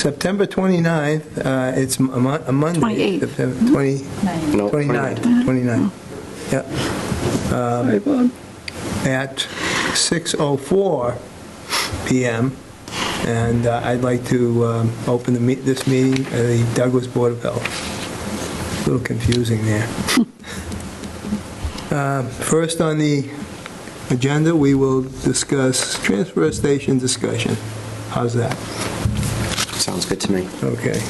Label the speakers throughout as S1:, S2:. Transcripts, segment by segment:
S1: September 29th, it's a Monday.
S2: 28th.
S1: September
S3: No,
S1: 29th. Yep.
S2: Sorry, Bob.
S1: At 6:04 PM. And I'd like to open this meeting at the Douglas Board of Health. A little confusing there. First on the agenda, we will discuss transfer station discussion. How's that?
S3: sounds good to me.
S1: Okay.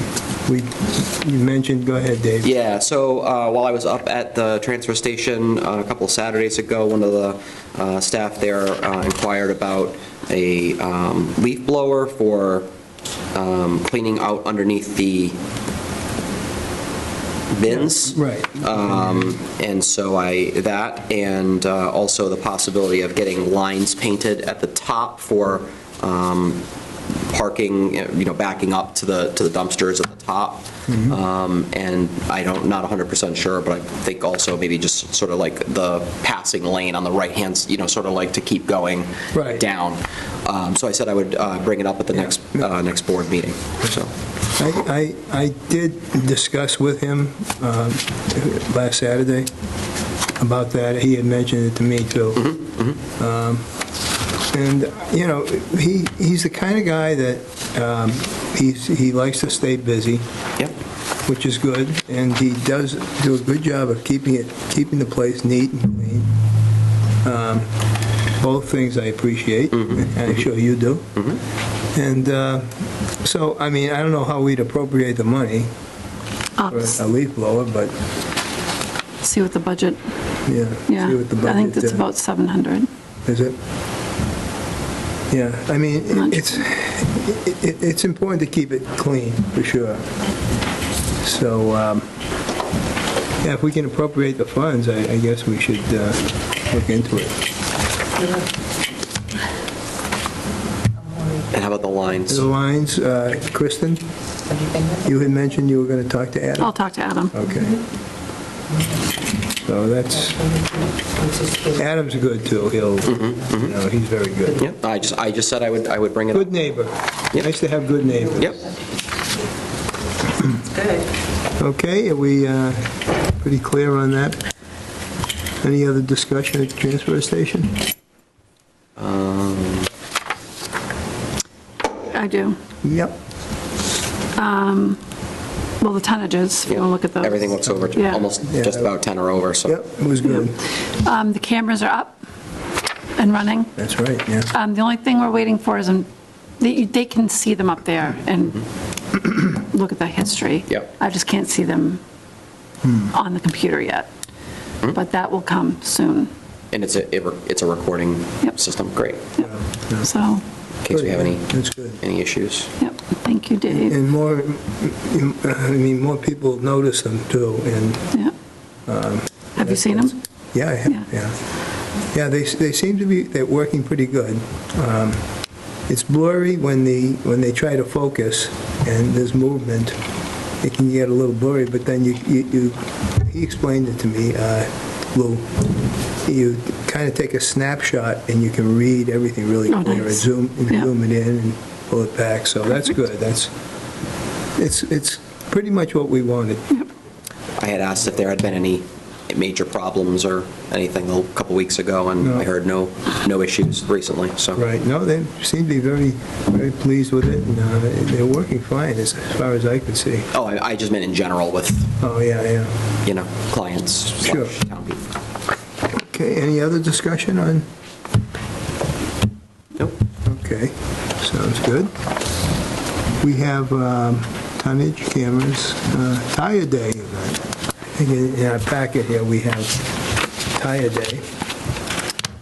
S1: You mentioned, go ahead, Dave.
S3: Yeah, so while I was up at the transfer station a couple of Saturdays ago, one of the staff there inquired about a leaf blower for cleaning out underneath the bins.
S1: Right.
S3: And so and also the possibility of getting lines painted at the top for parking, backing up to the dumpsters at the top. And not 100% sure, but I think also maybe just sort of like the passing lane on the right hand, sort of like to keep going down. So I said I would bring it up at the next board meeting. So
S1: I did discuss with him last Saturday about that. He had mentioned it to me too. And he's the kind of guy that he likes to stay busy, which is good, and he does do a good job of keeping the place neat and clean. Both things I appreciate, and I'm sure you do. And so, I mean, I don't know how we'd appropriate the money for a leaf blower, but
S2: See what the budget,
S1: yeah. See what the budget
S2: I think it's about 700.
S1: Is it? Yeah, I mean, it's important to keep it clean, for sure. So, yeah, if we can appropriate the funds, I guess we should look into it.
S3: And how about the lines?
S1: The lines, Kristen, you had mentioned you were going to talk to Adam?
S2: I'll talk to Adam.
S1: Okay. So Adam's good too. He'll, he's very good.
S3: Yep. I just said I would bring it up.
S1: Good neighbor. Nice to have good neighbors.
S3: Yep.
S4: Good.
S1: Okay, are we pretty clear on that? Any other discussion at the transfer station?
S2: I do.
S1: Yep.
S2: Well, the tonnages, if you want to look at those.
S3: Everything looks over, almost just about 10 or over, so.
S1: Yep, it was good.
S2: The cameras are up and running.
S1: That's right, yeah.
S2: The only thing we're waiting for is, they can see them up there and look at the history.
S3: Yep.
S2: I just can't see them on the computer yet. But that will come soon.
S3: And it's a recording system, great.
S2: Yep. So,
S3: In case we have
S1: That's good.
S3: any issues.
S2: yep, thank you, Dave.
S1: And more people notice them too, and...
S2: Yeah. Have you seen them?
S1: Yeah, I have, yeah. They seem to be, they're working pretty good. It's blurry when they try to focus and there's movement. It can get a little blurry, but then he explained it to me, Lou. You kind of take a snapshot and you can read everything really clear.
S2: Nice.
S1: And zoom it in and pull it back, so that's good. It's pretty much what we wanted.
S3: I had asked if there had been any major problems or anything a couple weeks ago, and I heard no issues recently, so.
S1: Right, no, they seem to be very, very pleased with it, and they're working fine as far as I could see.
S3: Oh, I just meant in general with,
S1: Oh, yeah.
S3: clients.
S1: Sure.
S3: Town people.
S1: Okay, any other discussion on?
S3: Nope.
S1: Okay, sounds good. We have tonnage cameras, tire day event. In our packet here, we have tire day.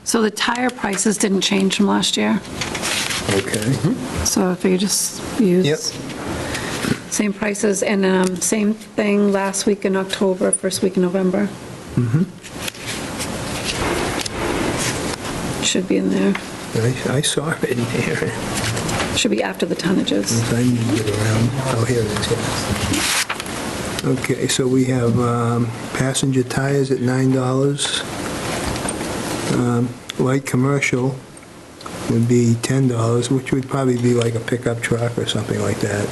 S2: So the tire prices didn't change from last year,
S1: Okay.
S2: so if you just use same prices, and same thing last week in October, first week in November. Should be in there.
S1: I saw it in here.
S2: Should be after the tonnages.
S1: I need to get around. Oh, here it is, yeah. Okay, so we have passenger tires at $9. Light commercial would be $10, which would probably be like a pickup truck or something like that.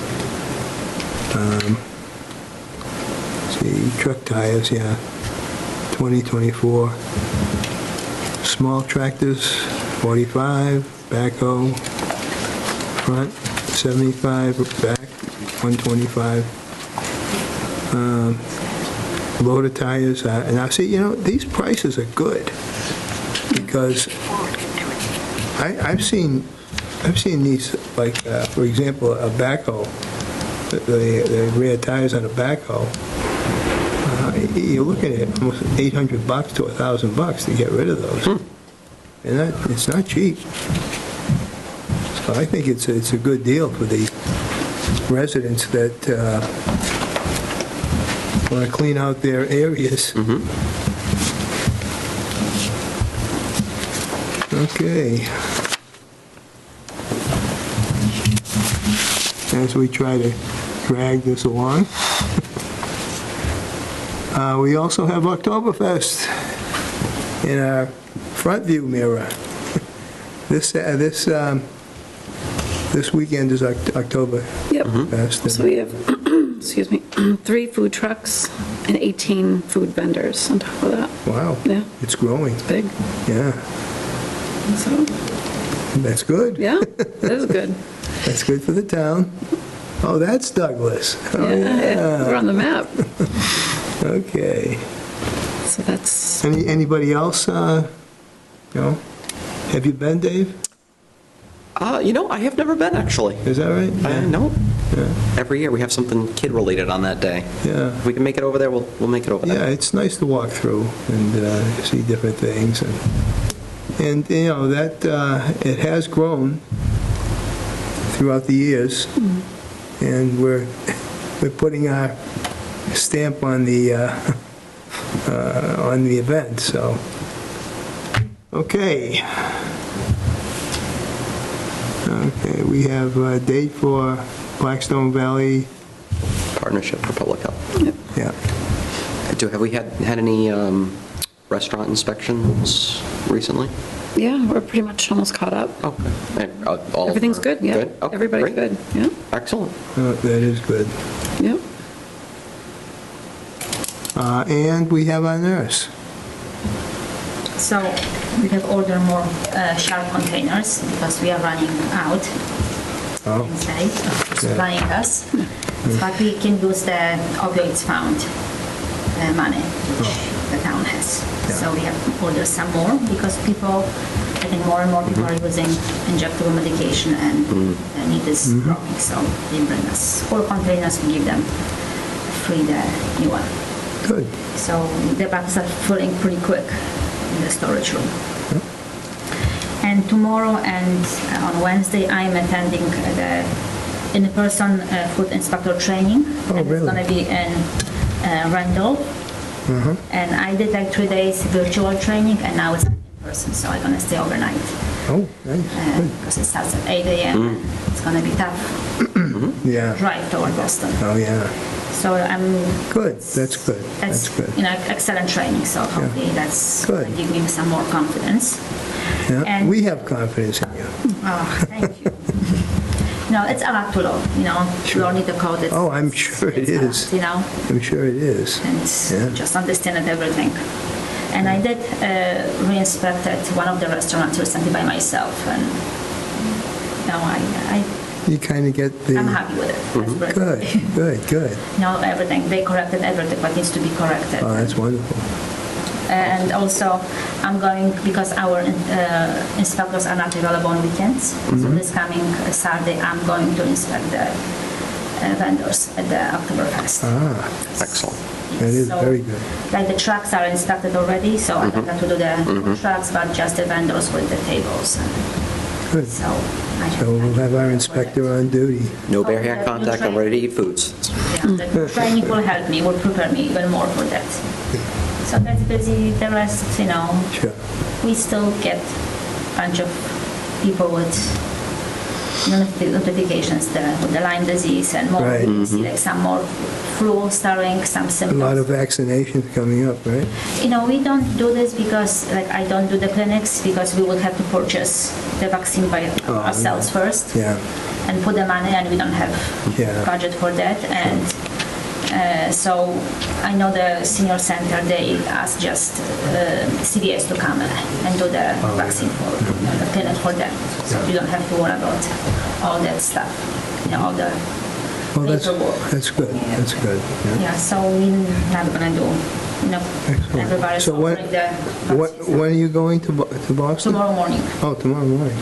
S1: See, truck tires, yeah, 2024. Small tractors, 45, backhoe, front, 75, back, 125. Loader tires, and I see, these prices are good, because I've seen these, like, for example, a backhoe, the rear tires on a backhoe, you're looking at almost $800 to $1,000 to get rid of those. And it's not cheap. So I think it's a good deal for the residents that want to clean out their areas. Okay. As we try to drag this along. We also have Oktoberfest in our front view mirror. This weekend is Oktoberfest.
S2: Yep. So we have, excuse me, 3 food trucks and 18 food vendors on top of that.
S1: Wow.
S2: Yeah.
S1: It's growing.
S2: Big.
S1: Yeah.
S2: So,
S1: That's good.
S2: yeah, that is good.
S1: That's good for the town. Oh, that's Douglas. Oh,
S2: Yeah, we're on the map.
S1: Okay.
S2: So that's,
S1: Anybody else, Have you been, Dave?
S3: I have never been, actually.
S1: Is that right?
S3: No.
S1: Yeah.
S3: Every year, we have something kid-related on that day.
S1: Yeah.
S3: If we can make it over there, we'll make it over there.
S1: Yeah, it's nice to walk through and see different things. And that it has grown throughout the years, and we're putting our stamp on the event. So, okay. Okay, we have a date for Blackstone Valley.
S3: Partnership for Public Health.
S1: Yeah.
S3: Have we had any restaurant inspections recently?
S2: yeah, we're pretty much almost caught up.
S3: Okay. And, all
S2: Everything's
S3: are
S2: good, yeah.
S3: Good? Okay,
S2: Everybody's
S3: great.
S2: good, yeah.
S3: Excellent.
S1: That is good.
S2: Yep.
S1: And we have our nurse.
S4: So we have ordered more sharp containers because we are running out
S1: Oh,
S4: inside, supplying us. But we can use the opioids found money, which the town has. So we have ordered some more because I think more and more people are using injectable medication and the need is growing. So they bring us 4 containers, we give them free the new one.
S1: good.
S4: So the bags are filling pretty quick in the storage room. And tomorrow and on Wednesday, I'm attending the in-person food inspector training.
S1: Oh,
S4: and
S1: really?
S4: It's going to be in Randolph. And I did like 3 days virtual training, and now it's in person, so I'm going to stay overnight.
S1: Oh, nice. Good.
S4: Because it starts at 8 a.m. It's going to be tough
S1: Yeah.
S4: drive toward Boston.
S1: Oh, yeah.
S4: So I'm
S1: Good. That's good. That's good.
S4: Excellent training. So hopefully that's
S1: Good.
S4: going to give me some more confidence.
S1: Yeah.
S4: and-
S1: We have confidence in you.
S4: Oh, thank you. No, it's a lot to learn,
S1: Sure.
S4: learning the code.
S1: Oh, I'm sure it
S4: it's a
S1: is.
S4: lot,
S1: I'm sure it is.
S4: and
S1: Yeah.
S4: just understand everything. And I did re-inspect at one of the restaurants recently by myself, and
S1: You kind of get
S4: I'm
S1: the,
S4: happy with it. That's
S1: good, good.
S4: Everything. They corrected everything what needs to be corrected.
S1: Oh, that's wonderful.
S4: And also, I'm going, because our inspectors are not available on weekends, so this coming Saturday, I'm going to inspect the vendors at the Oktoberfest.
S1: Ah,
S3: Excellent.
S1: that is
S4: So,
S1: very good.
S4: Like the trucks are inspected already, so I don't have to do the food trucks, but just the vendors with the tables.
S1: Good.
S4: So I
S1: So we'll have our inspector on duty.
S3: No bare hand contact, I'm ready to eat foods.
S4: Yeah, the training will help me, will prepare me even more for that. So that's busy. The rest,
S1: Sure.
S4: we still get a bunch of people with notifications with the Lyme disease and more.
S1: Right.
S4: We see like some more flu starting, some
S1: A
S4: symptoms.
S1: lot of vaccinations coming up, right?
S4: We don't do this because I don't do the clinics because we would have to purchase the vaccine by ourselves first.
S1: Yeah.
S4: and put the money, and we don't have
S1: Yeah.
S4: budget for that. And so I know the senior center, they ask just CVS to come and do the vaccine for the clinic for them. So you don't have to worry about all that stuff, all the
S1: Well,
S4: paperwork.
S1: that's good, that's good. yeah.
S4: Yeah, so we're not gonna do,
S1: Excellent.
S4: everybody's
S1: So
S4: offering the vaccines.
S1: when are you going to Boston?
S4: Tomorrow morning.
S1: Oh, tomorrow morning.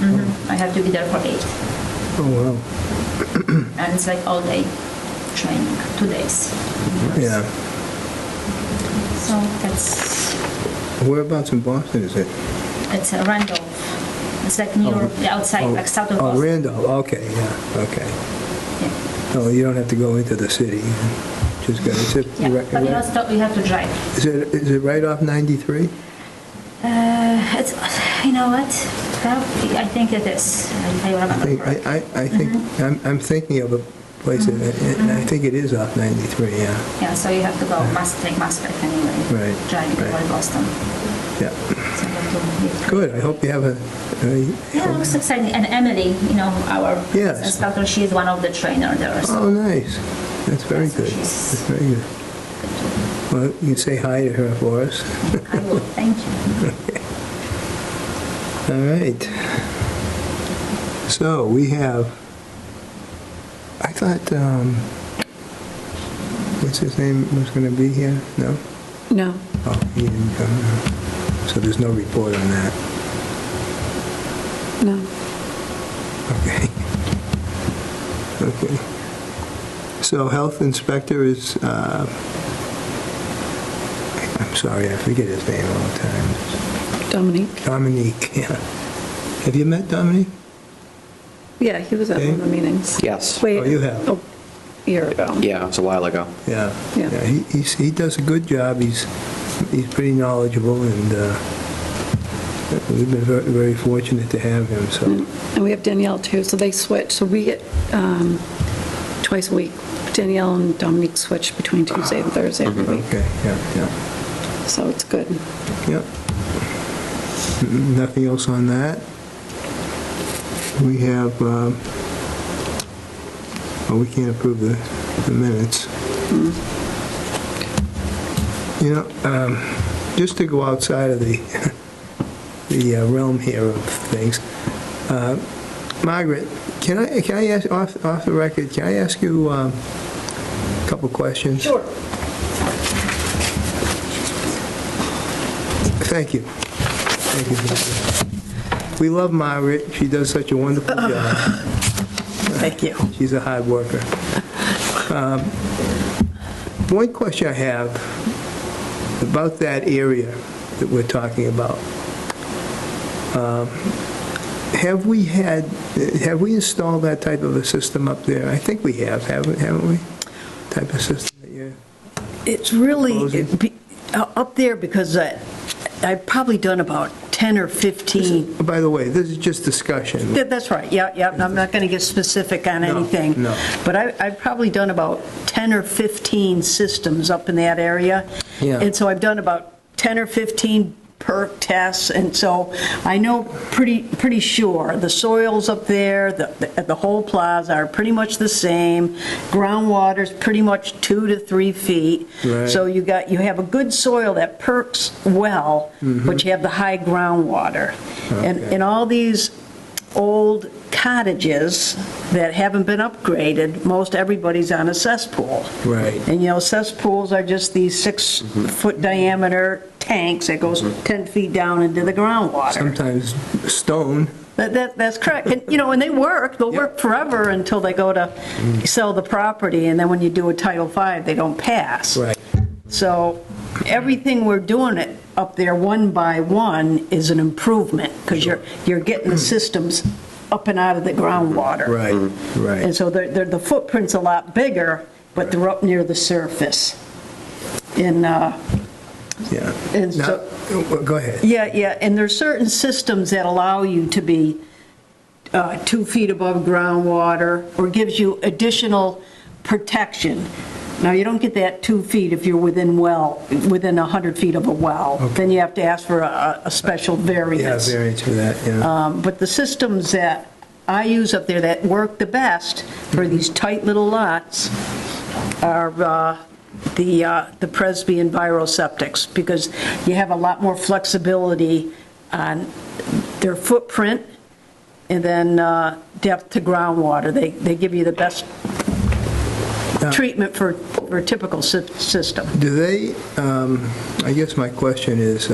S4: I have to be there for 8.
S1: Oh, wow.
S4: And it's like all day training, 2 days.
S1: Yeah.
S4: So that's,
S1: Whereabouts in Boston is it?
S4: it's a Randolph. It's like near, outside, like south of
S1: Oh,
S4: Boston.
S1: Randolph, okay, yeah, okay.
S4: Yeah.
S1: Oh, you don't have to go into the city, which is good. Is it,
S4: Yeah, but you have to drive.
S1: is it right off 93?
S4: It's, you know what? Probably, I think it is. I remember correctly.
S1: I think, I'm thinking of a place, and I think it is off 93, yeah.
S4: Yeah, so you have to go, take Maspec anyway.
S1: Right,
S4: Driving
S1: right.
S4: toward Boston.
S1: Yeah,
S4: So you have to-
S1: good, I hope you have a,
S4: Yeah, it was exciting. And Emily, our
S1: Yes.
S4: instructor, she is one of the trainers there. So
S1: oh, nice, that's very
S4: So
S1: good,
S4: she's-
S1: that's very good. Well, you can say hi to her for us.
S4: I will, thank you.
S1: All right. So we have, I thought, what's his name was going to be here? No?
S2: No,
S1: Oh, he didn't come. No. So there's no report on that.
S2: no.
S1: Okay. Okay. So health inspector is, I'm sorry, I forget his name all the time.
S2: Dominique?
S1: Dominique, yeah. Have you met Dominique?
S2: Yeah, he was at one of the meetings.
S3: Yes.
S2: Wait.
S1: Oh, you have?
S2: A year ago.
S3: Yeah, it was a while ago.
S1: Yeah.
S2: Yeah.
S1: He does a good job. He's pretty knowledgeable, and we've been very, very fortunate to have him, so.
S2: And we have Danielle too, so they switch. So we get twice a week. Danielle and Dominique switch between Tuesday and Thursday every week.
S1: Okay, yeah, yeah,
S2: So it's good.
S1: yeah. Nothing else on that? We have, we can't approve the minutes. You know, just to go outside of the realm here of things, Margaret, can I ask, off the record, can I ask you a couple questions?
S5: Sure.
S1: Thank you. Thank you. We love Margaret. She does such a wonderful job.
S5: Thank you.
S1: She's a hard worker. One question I have about that area that we're talking about. Have we installed that type of a system up there? I think we have, haven't we? Type of system that you're...
S5: It's really
S1: Closing?
S5: up there because I've probably done about 10 or 15.
S1: By the way, this is just discussion.
S5: That's right, yeah. I'm not going to get specific on
S1: No,
S5: anything.
S1: no.
S5: But I've probably done about 10 or 15 systems up in that area.
S1: Yeah.
S5: And so I've done about 10 or 15 perk tests, and so I know pretty sure the soils up there, the whole plaza are pretty much the same. Groundwater's pretty much 2 to 3 feet.
S1: Right.
S5: So you have a good soil that perks well, but you have the high groundwater.
S1: Okay.
S5: And all these old cottages that haven't been upgraded, most everybody's on a cesspool.
S1: Right.
S5: And cesspools are just these 6-foot diameter tanks that goes 10 feet down into the groundwater.
S1: Sometimes stone.
S5: That's correct. And, and they work. They'll work forever until they go to sell the property, and then when you do a Title V, they don't pass.
S1: Right.
S5: So everything we're doing it up there one by one is an improvement, because you're getting the systems up and out of the groundwater.
S1: Right, right.
S5: And so the footprint's a lot bigger, but they're up near the surface.
S1: Yeah.
S5: And
S1: Now,
S5: so-
S1: go ahead.
S5: Yeah, and there's certain systems that allow you to be 2 feet above groundwater, or gives you additional protection. Now, you don't get that 2 feet if you're within 100 feet of a well.
S1: Okay.
S5: Then you have to ask for a special
S1: Yeah,
S5: variance.
S1: variance for that, yeah.
S5: But the systems that I use up there that work the best for these tight little lots are the Presby EnviroSeptics, because you have a lot more flexibility on their footprint and then depth to groundwater. They give you the best treatment for a typical system.
S1: Do they, I guess my question is,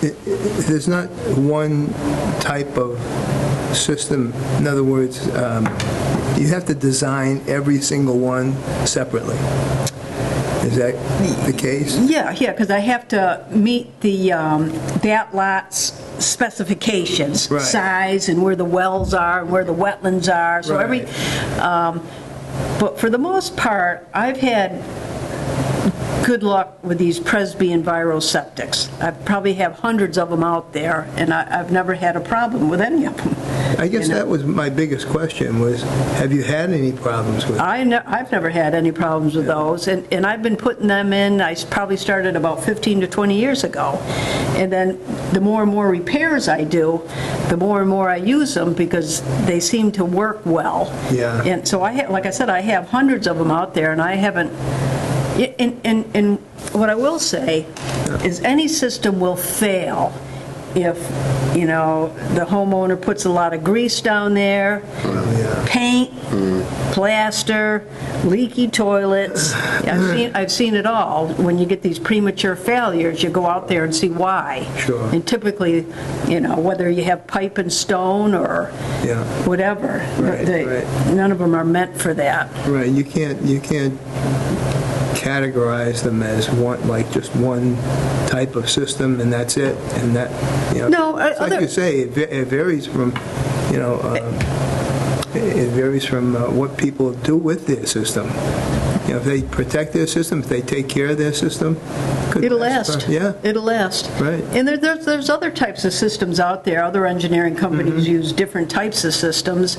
S1: there's not one type of system, in other words, you have to design every single one separately. Is that the case?
S5: Yeah, because I have to meet the, that lot's specifications,
S1: Right.
S5: size and where the wells are, and where the wetlands are, so every,
S1: Right.
S5: but for the most part, I've had good luck with these Presby EnviroSeptics. I probably have hundreds of them out there, and I've never had a problem with any of them.
S1: I guess
S5: You know?
S1: that was my biggest question was, have you had any problems with it?
S5: I've never had any problems with those, and I've been putting them in, I probably started about 15 to 20 years ago. And then the more and more repairs I do, the more and more I use them because they seem to work well.
S1: Yeah.
S5: And so like I said, I have hundreds of them out there, and I haven't, and what I will say is any system will fail if, the homeowner puts a lot of grease down there,
S1: yeah.
S5: paint, plaster, leaky toilets. I've seen it all. When you get these premature failures, you go out there and see why.
S1: Sure.
S5: And typically, whether you have pipe and stone or
S1: Yeah.
S5: whatever,
S1: Right, right.
S5: none of them are meant for that.
S1: Right, you can't categorize them as one, like just one type of system and that's it, and that,
S5: No,
S1: it's like
S5: other-
S1: you say, it varies from, it varies from what people do with their system. If they protect their system, if they take care of their system, could
S5: It'll last.
S1: Yeah,
S5: It'll last.
S1: Right.
S5: And there's other types of systems out there. Other engineering companies
S1: Mm-hmm.
S5: use different types of systems.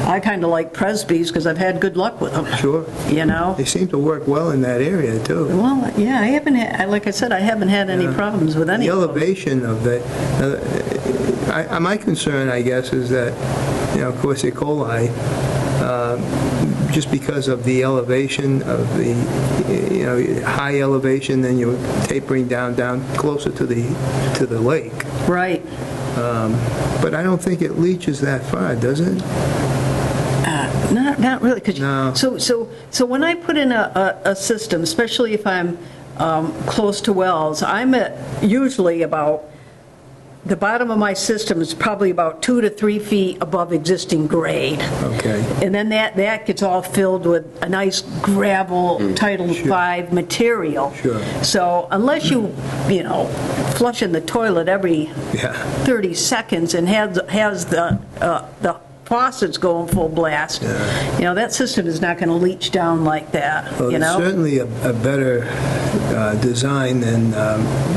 S5: I kind of like Presby's because I've had good luck with them.
S1: sure. They seem to work well in that area, too.
S5: Well, yeah, I haven't had, like I said, I haven't had any problems with any
S1: The
S5: of them.
S1: elevation of the, my concern, I guess, is that, of course, E. coli, just because of the elevation of the, high elevation, then you're tapering down closer to the lake.
S5: Right.
S1: But I don't think it leaches that far, does it?
S5: Not really, because,
S1: No.
S5: so when I put in a system, especially if I'm close to wells, I'm at usually about, the bottom of my system is probably about 2 to 3 feet above existing grade.
S1: Okay.
S5: And then that gets all filled with a nice gravel Title V material.
S1: Sure.
S5: So unless you flush in the toilet every
S1: Yeah.
S5: 30 seconds and has the faucets going full blast, that system is not going to leach down like that,
S1: Well, it's certainly a better design than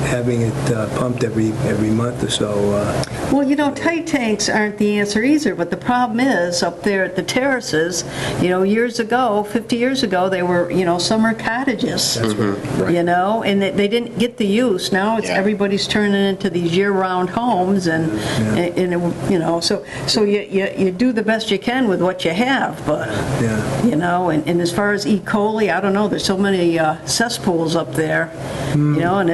S1: having it pumped every month or so.
S5: Well, tight tanks aren't the answer either, but the problem is, up there at the terraces, years ago, 50 years ago, they were, summer cottages.
S1: That's right.
S5: And they didn't get the use. Now it's everybody's turning into these year-round homes, and so you do the best you can with what you have, but,
S1: Yeah.
S5: and as far as E. coli, I don't know, there's so many cesspools up there, and all it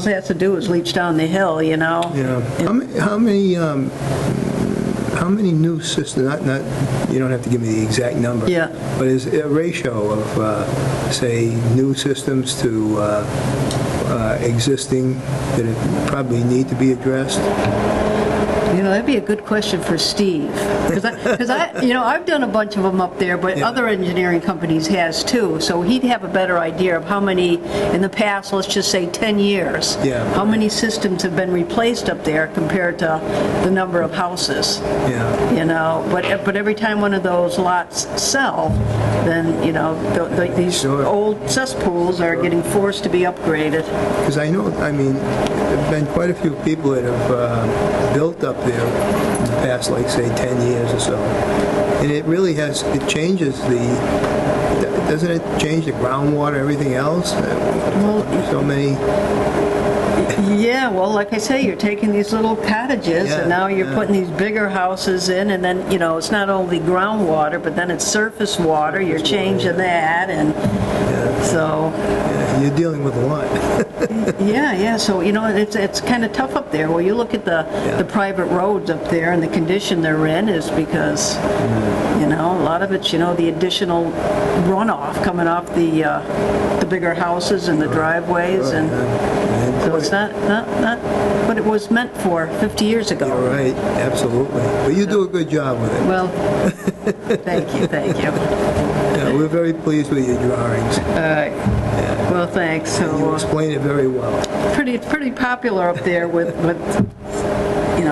S5: has to do is leach down the hill,
S1: Yeah. How many new systems, not, you don't have to give me the exact number.
S5: Yeah.
S1: But is a ratio of, say, new systems to existing that it probably need to be addressed?
S5: That'd be a good question for Steve, because I've done a bunch of them up there, but
S1: Yeah.
S5: other engineering companies has too, so he'd have a better idea of how many, in the past, let's just say 10 years,
S1: Yeah.
S5: how many systems have been replaced up there compared to the number of houses,
S1: Yeah.
S5: but every time one of those lots sell, then, these
S1: Sure.
S5: old cesspools are getting forced to be upgraded.
S1: Because I know, there've been quite a few people that have built up there in the past, like, say, 10 years or so. And it really it changes doesn't it change the groundwater, everything else? So many
S5: Yeah, well, like I say, you're taking these little cottages,
S1: Yeah,
S5: and now you're
S1: yeah.
S5: putting these bigger houses in, and then, it's not only groundwater, but then it's surface water, you're changing that, and so,
S1: Yeah, you're dealing with a lot.
S5: yeah, so, it's kind of tough up there. Well, you look at the private roads up there, and the condition they're in is because, a lot of it's, the additional runoff coming off the bigger houses and the driveways, and so it's not what it was meant for 50 years ago.
S1: You're right, absolutely. But you do a good job with it.
S5: Well, thank you.
S1: Yeah, we're very pleased with your drawings.
S5: All right. Well, thanks.
S1: You
S5: So,
S1: explain it very well.
S5: it's pretty popular up there with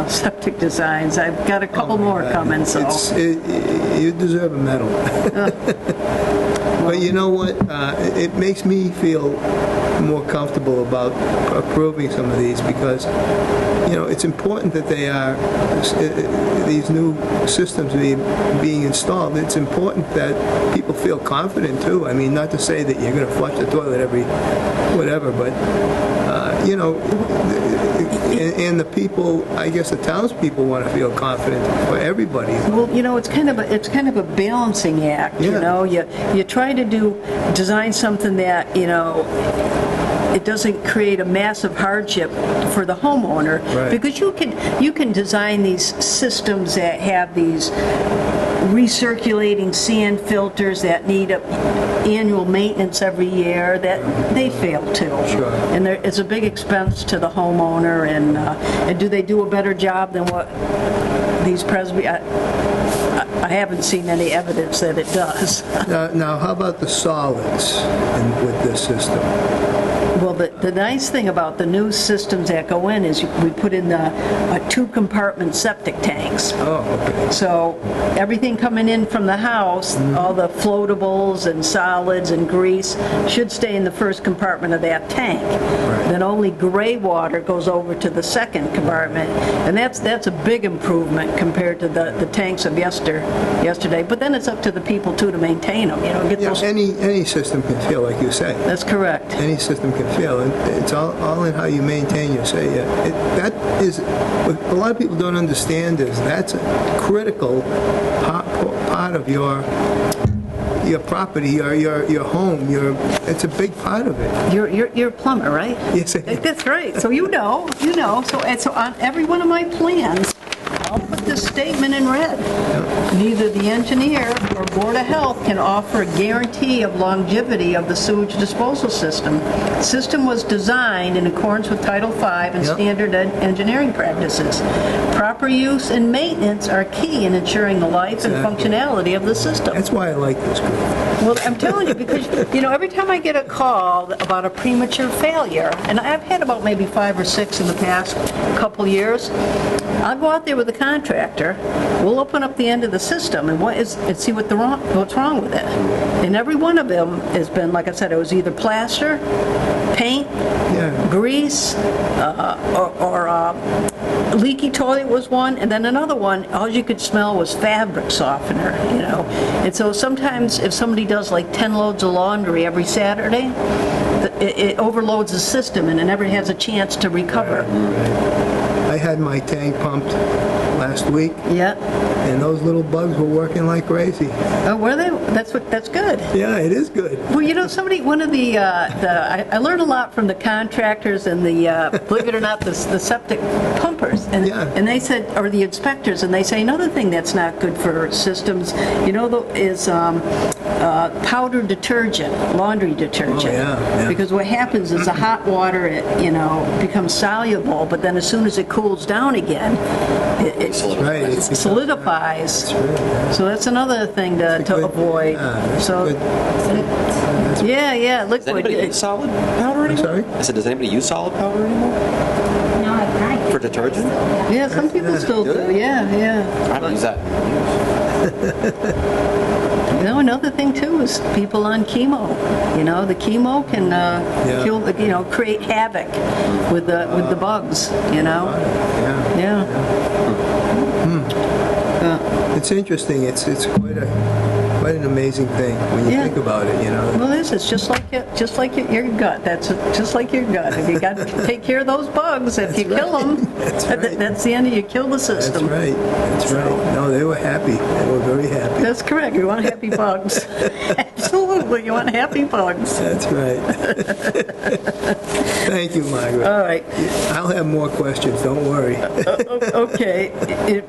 S5: septic designs. I've got a couple more coming, so.
S1: You deserve a medal. But you know what? It makes me feel more comfortable about approving some of these because, it's important that they are, these new systems being installed, it's important that people feel confident too. I mean, not to say that you're going to flush the toilet every whatever, but, and the people, I guess the townspeople want to feel confident for everybody.
S5: Well, it's kind of a balancing act,
S1: Yeah.
S5: You try to design something that, it doesn't create a massive hardship for the homeowner.
S1: Right.
S5: Because you can design these systems that have these recirculating sand filters that need annual maintenance every year, that they fail too.
S1: Sure.
S5: And it's a big expense to the homeowner, and do they do a better job than what these I haven't seen any evidence that it does.
S1: Now, how about the solids with this system?
S5: Well, the nice thing about the new systems that go in is we put in the 2-compartment septic tanks.
S1: Oh, okay.
S5: So everything coming in from the house, all the floatables and solids and grease should stay in the first compartment of that tank.
S1: Right.
S5: Then only gray water goes over to the second compartment, and that's a big improvement compared to the tanks of yesterday. But then it's up to the people too to maintain them. Get
S1: Yeah,
S5: those.
S1: any system can fail, like you say.
S5: That's correct.
S1: Any system can fail, and it's all in how you maintain your say. That is what a lot of people don't understand is that's a critical part of your property, your home. It's a big part of it.
S5: You're a plumber, right?
S1: Yes, I am.
S5: That's right. So you know. So on every one of my plans, I'll put this statement in red. Neither the engineer or Board of Health can offer a guarantee of longevity of the sewage disposal system. The system was designed in accordance with Title V and
S1: Yep.
S5: standard engineering practices. Proper use and maintenance are key in ensuring the life and
S1: Exactly.
S5: functionality of the system.
S1: That's why I like this group.
S5: Well, I'm telling you, because, every time I get a call about a premature failure, and I've had about maybe 5 or 6 in the past couple years, I'll go out there with the contractor, we'll open up the end of the system and see what's wrong with it. And every one of them has been, like I said, it was either plaster, paint,
S1: Yeah.
S5: grease, or leaky toilet was one, and then another one, all you could smell was fabric softener, And so sometimes if somebody does like 10 loads of laundry every Saturday, it overloads the system and it never has a chance to recover.
S1: I had my tank pumped last week,
S5: Yeah.
S1: and those little bugs were working like crazy.
S5: Oh, were they? That's good.
S1: Yeah, it is good.
S5: Well, I learned a lot from the contractors and believe it or not, the septic pumpers. And,
S1: Yeah.
S5: and they said, or the inspectors, and they say another thing that's not good for systems, is powdered detergent, laundry detergent.
S1: Oh, yeah.
S5: Because what happens is the hot water, becomes soluble, but then as soon as it cools down again, it
S1: Right. It's
S5: solidifies.
S1: That's right, yeah.
S5: So that's another thing to
S1: Good-
S5: avoid.
S1: that's
S5: So,
S1: good.
S5: yeah,
S3: Does
S5: liquid.
S3: anybody use solid powder
S1: I'm
S3: anymore?
S1: sorry?
S3: I said, does anybody use solid powder anymore?
S4: No, I tried.
S3: For detergent?
S5: Yeah, some people still
S3: Do
S5: do,
S3: they?
S5: yeah.
S3: I don't use that.
S5: Another thing too is people on chemo. The chemo can kill, create havoc with the bugs,
S1: Yeah.
S5: Yeah.
S1: It's interesting. It's quite quite an amazing thing when you
S5: Yeah.
S1: think about it, you know.
S5: Well, it is, it's just like your gut, just like your gut. If you got to take care of those bugs, if you kill them, that's the end of you kill the
S1: That's
S5: system.
S1: right, that's right. No, they were happy, they were very happy.
S5: That's correct, you want happy bugs. Absolutely, you want happy bugs.
S1: That's right. Thank you, Margaret.
S5: All right,
S1: I'll have more questions, don't worry.
S5: okay, it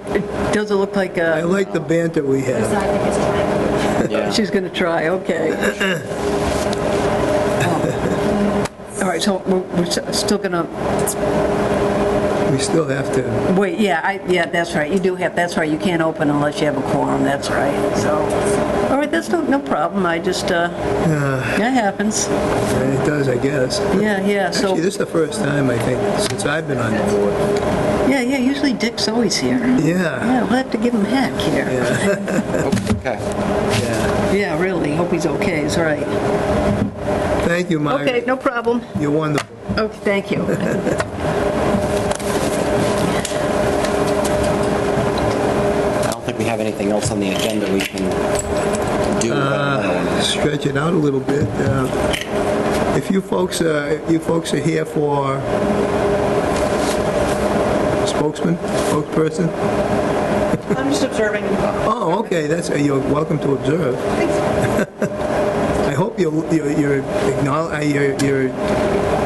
S5: doesn't look like
S1: I like the banter we
S4: So
S1: have.
S4: I think it's time.
S3: Yeah.
S5: she's going to try, okay. All right, so we're still going to,
S1: We still have to,
S5: wait, yeah, that's right, you do have, that's right, you can't open unless you have a quorum, that's right, so. All right, that's no problem, I just, that happens.
S1: it does, I guess.
S5: Yeah, so,
S1: Actually, this is the first time, I think, since I've been on the board.
S5: yeah, usually Dick's always here.
S1: Yeah,
S5: Yeah, we'll have to give him heck here.
S3: Okay.
S1: yeah.
S5: Yeah, really, hope he's okay, he's right.
S1: Thank you,
S5: Okay,
S1: Margaret.
S5: no problem.
S1: You're wonderful.
S5: Okay, thank you.
S3: I don't think we have anything else on the agenda we can do.
S1: Stretch it out a little bit. If you folks are here for spokesperson?
S6: I'm just observing.
S1: Oh, okay, you're welcome to observe. I hope you're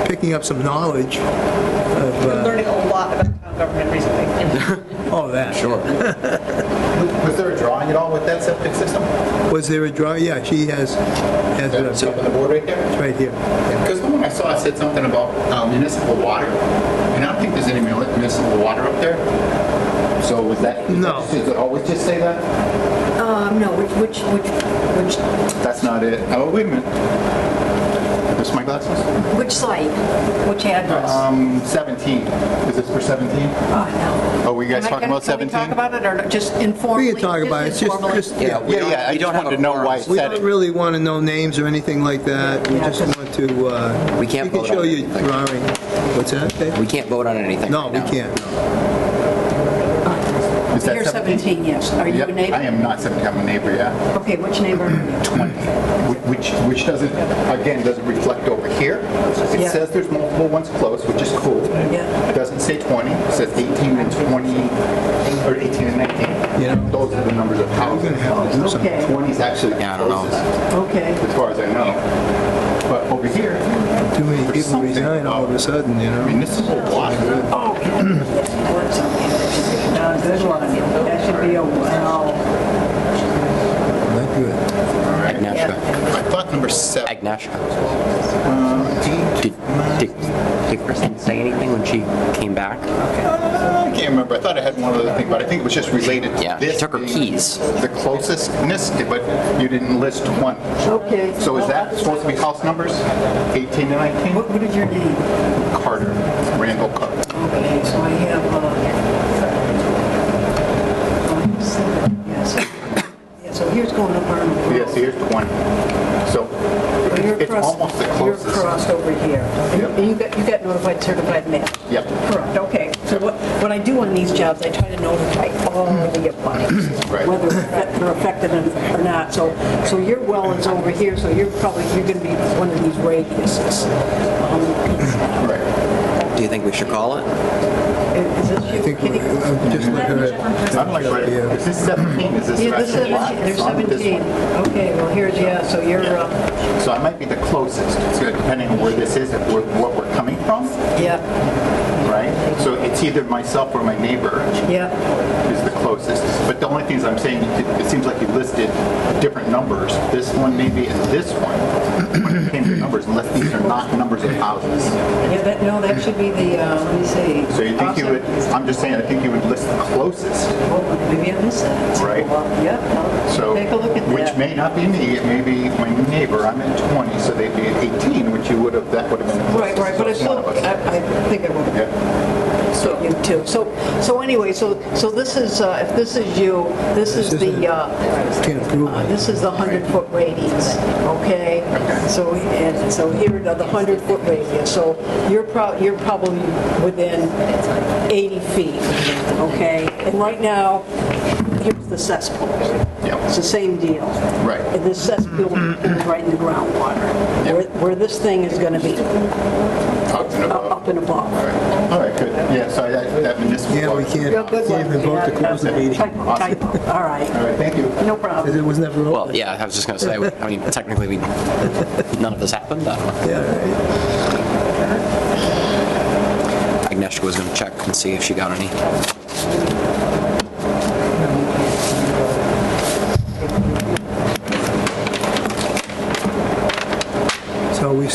S1: picking up some knowledge
S6: I'm
S1: of,
S6: learning a lot about town government recently.
S1: that.
S3: Sure.
S7: Was there a drawing at all with that septic system?
S1: Was there a draw? Yeah, she has it
S7: That's up on the board right there?
S1: It's right here.
S7: Because the one I saw said something about municipal water, and I don't think there's any municipal water up there. So was that?
S1: No.
S7: Does it always just say that?
S5: No, which,
S7: That's not it. Oh, wait a minute. This my glasses?
S5: which site? Which address?
S7: 17. Is this for 17?
S5: Oh, no.
S7: Oh, were you guys talking about
S5: Can we
S7: 17?
S5: talk about it, or just informally?
S1: We can talk about it,
S5: informally?
S1: just, yeah.
S3: we
S7: Yeah, I
S3: we
S7: just
S3: have
S7: wanted
S3: a
S7: to know why
S3: quorum.
S7: it
S1: We
S7: said
S1: don't
S7: it.
S1: really want to know names or anything like that. We
S5: Yeah,
S1: just
S5: just-
S1: want to,
S3: We can't
S1: we can
S3: vote
S1: show
S3: on
S1: you
S3: anything.
S1: drawing. What's that, Dave?
S3: We can't vote on anything
S1: No,
S3: right
S1: we
S3: now.
S1: can't.
S7: Is that
S5: You're 17, yes. Are you
S7: Yep,
S5: a neighbor?
S7: I am not 17. I'm a neighbor, yeah.
S5: Okay, which neighbor?
S7: 20, which doesn't, again, doesn't reflect over here. It
S5: Yeah.
S7: says there's multiple ones close, which is cool.
S5: Yeah.
S7: It doesn't say 20, it says 18 and 20, or 18 and 19.
S1: You know,
S7: Those are the numbers of houses.
S1: We're gonna have to do something.
S5: Okay,
S7: 20 is actually the
S3: Yeah, I don't know.
S7: closest,
S5: okay.
S7: as far as I know. But over here,
S1: Too many
S7: there's
S1: people
S7: something
S1: resign all of a sudden, you know?
S7: municipal water.
S5: Oh, good one. That should be a wow.
S1: Not good.
S3: Agnieszka.
S7: I thought number 7.
S3: Agnieszka. Did Kristen say anything when she came back?
S7: I can't remember. I thought I had one other thing, but I think it was just related to
S3: Yeah,
S7: this.
S3: she took her
S7: being
S3: keys.
S7: The closestness, but you didn't list 20.
S5: Okay.
S7: So is that supposed to be house numbers? 18 and 19?
S5: What is your name?
S7: Carter, Randall Carter.
S5: Okay, so I have, yes. Yeah, so here's going up Arnold Road.
S7: Yes, here's 20. So
S5: You're
S7: it's
S5: across-
S7: almost the
S5: You're
S7: closest.
S5: crossed over here.
S7: Yep.
S5: And you got notified certified mail.
S7: Yep.
S5: Correct, okay. So what I do on these jobs, I try to notify all the abutters,
S7: Right.
S5: whether they're affected or not. So your well is over here, so you're going to be one of these radiuses.
S7: Right.
S3: Do you think we should call it?
S5: Is this
S1: I
S5: you?
S1: think,
S5: Can you-
S1: just let her,
S7: I'm like, right,
S1: Yeah.
S7: is this 17? Is this
S5: Yeah,
S7: the
S5: they're
S7: rest of the lot?
S5: 17, they're
S7: It's on this
S5: 17.
S7: one.
S5: Okay, well, here's, yeah, so you're,
S7: So I might be the closest, so depending on where this is, if what we're coming from,
S5: yeah,
S7: right? So it's either myself or my neighbor
S5: yeah.
S7: is the closest. But the only things I'm saying, it seems like you listed different numbers. This one maybe and this one, when it came to numbers, unless these are not numbers of houses.
S5: Yeah, that should be the, let me see.
S7: So you think you would, I'm just saying, I think you would list the closest.
S5: Oh, maybe I missed that.
S7: Right.
S5: Yep,
S7: So,
S5: take a look at that.
S7: which may not be me, it may be my neighbor. I'm at 20, so they'd be at 18, which you would have, that would have been.
S5: Right, but I
S7: So
S5: still,
S7: one of us.
S5: I think I would have
S7: Yeah.
S5: so you too. So anyway, so this is, if this is you, this is the,
S1: can't prove it.
S5: this is the 100-foot radius, okay? So here are the 100-foot radius. So you're probably within 80 feet, okay? And right now, here's the cesspool.
S7: Yeah.
S5: It's the same deal.
S7: Right.
S5: And this cesspool is right in the groundwater, where this thing is going to be
S7: Up and above.
S5: up and above.
S7: All right, good. Yeah, so that municipal.
S1: Yeah, we can't even vote to close the meeting,
S5: Typo. All right.
S7: All right, thank you.
S5: No
S1: because
S5: problem.
S1: it was never
S3: Well,
S1: open.
S3: yeah, I was just going to say, I mean, technically, none of this happened. I don't know.
S1: Yeah, right.
S3: Agnieszka was going to check and see if she got any.
S1: So we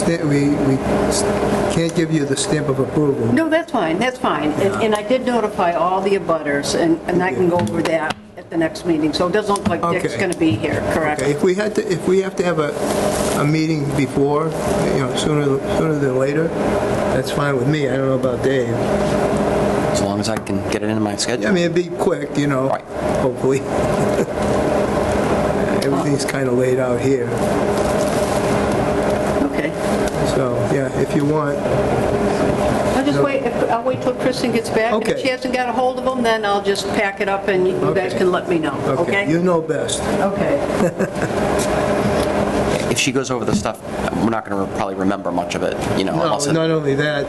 S1: can't give you the stamp of approval.
S5: No, that's fine, that's fine. And I did notify all the abutters, and I can go over that at the next meeting. So it doesn't look like Dick's
S1: Okay.
S5: going to be here, correct?
S1: Okay, if we have to have a meeting before, sooner than later, that's fine with me. I don't know about Dave.
S3: As long as I can get it in my schedule.
S1: I mean, it'd be quick,
S3: Right.
S1: hopefully. Everything's kind of laid out here.
S5: Okay.
S1: So, yeah, if you want,
S5: I'll just wait, I'll wait till Kristen gets back. And if
S1: Okay.
S5: she hasn't got a hold of him, then I'll just pack it up and you guys
S1: Okay.
S5: can let me know, okay?
S1: you know best.
S5: Okay.
S3: If she goes over the stuff, we're not going to probably remember much of it,
S1: No,
S3: unless
S1: not only that,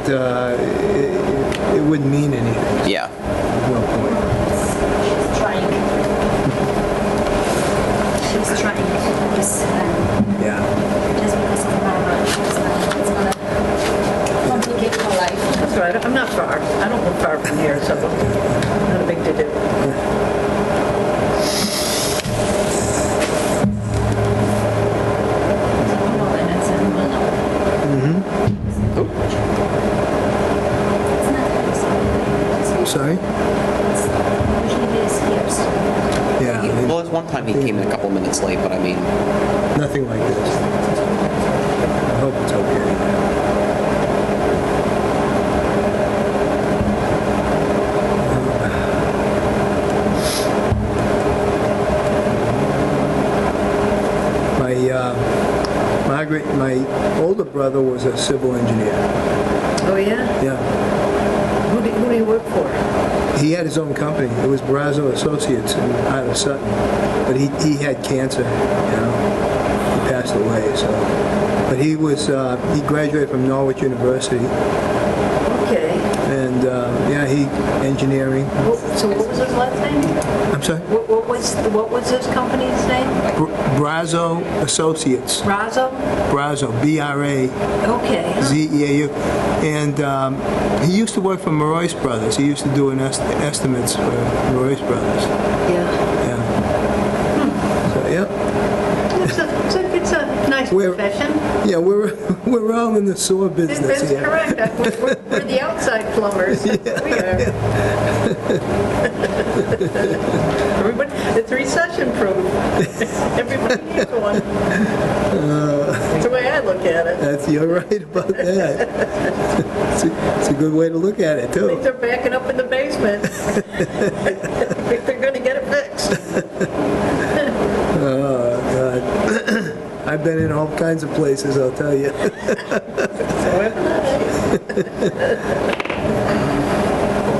S1: it wouldn't mean anything.
S3: yeah.
S1: No point.
S4: Trying. She's trying this,
S1: Yeah.
S4: just because of Barbara. It's gonna complicate her life.
S5: That's all right, I'm not far. I don't live far from here, so not a big to-do.
S1: Sorry?
S4: Usually this years.
S1: Yeah,
S3: Well, there's one time he came in a couple minutes late, but I mean,
S1: nothing like this. I hope it's okay. Margaret, my older brother was a civil engineer.
S5: Oh, yeah?
S1: Yeah.
S5: Who do you work for?
S1: He had his own company. It was Brazzo Associates out of Sutton. But he had cancer, He passed away, so. But he graduated from Norwich University.
S5: Okay.
S1: And, he engineering.
S5: So what was his last name?
S1: I'm sorry?
S5: What was this company's name?
S1: Brazzo Associates.
S5: Razzo?
S1: Brazzo, B-R-A-Z-E-A-U.
S5: Okay.
S1: And he used to work for Marois Brothers. He used to do estimates for Marois Brothers.
S5: Yeah.
S1: Yeah. So, yeah.
S5: It's a nice profession.
S1: Yeah, we're all in the sewer business
S5: That's
S1: here.
S5: correct. We're the outside plumbers. We are. Everybody, it's recession-proof. Everybody needs one. That's the way I look at it.
S1: You're right about that. It's a good way to look at it, too.
S5: Things are backing up in the basement. They're going to get it fixed.
S1: Oh, God. I've been in all kinds of places, I'll tell you.
S5: So haven't I.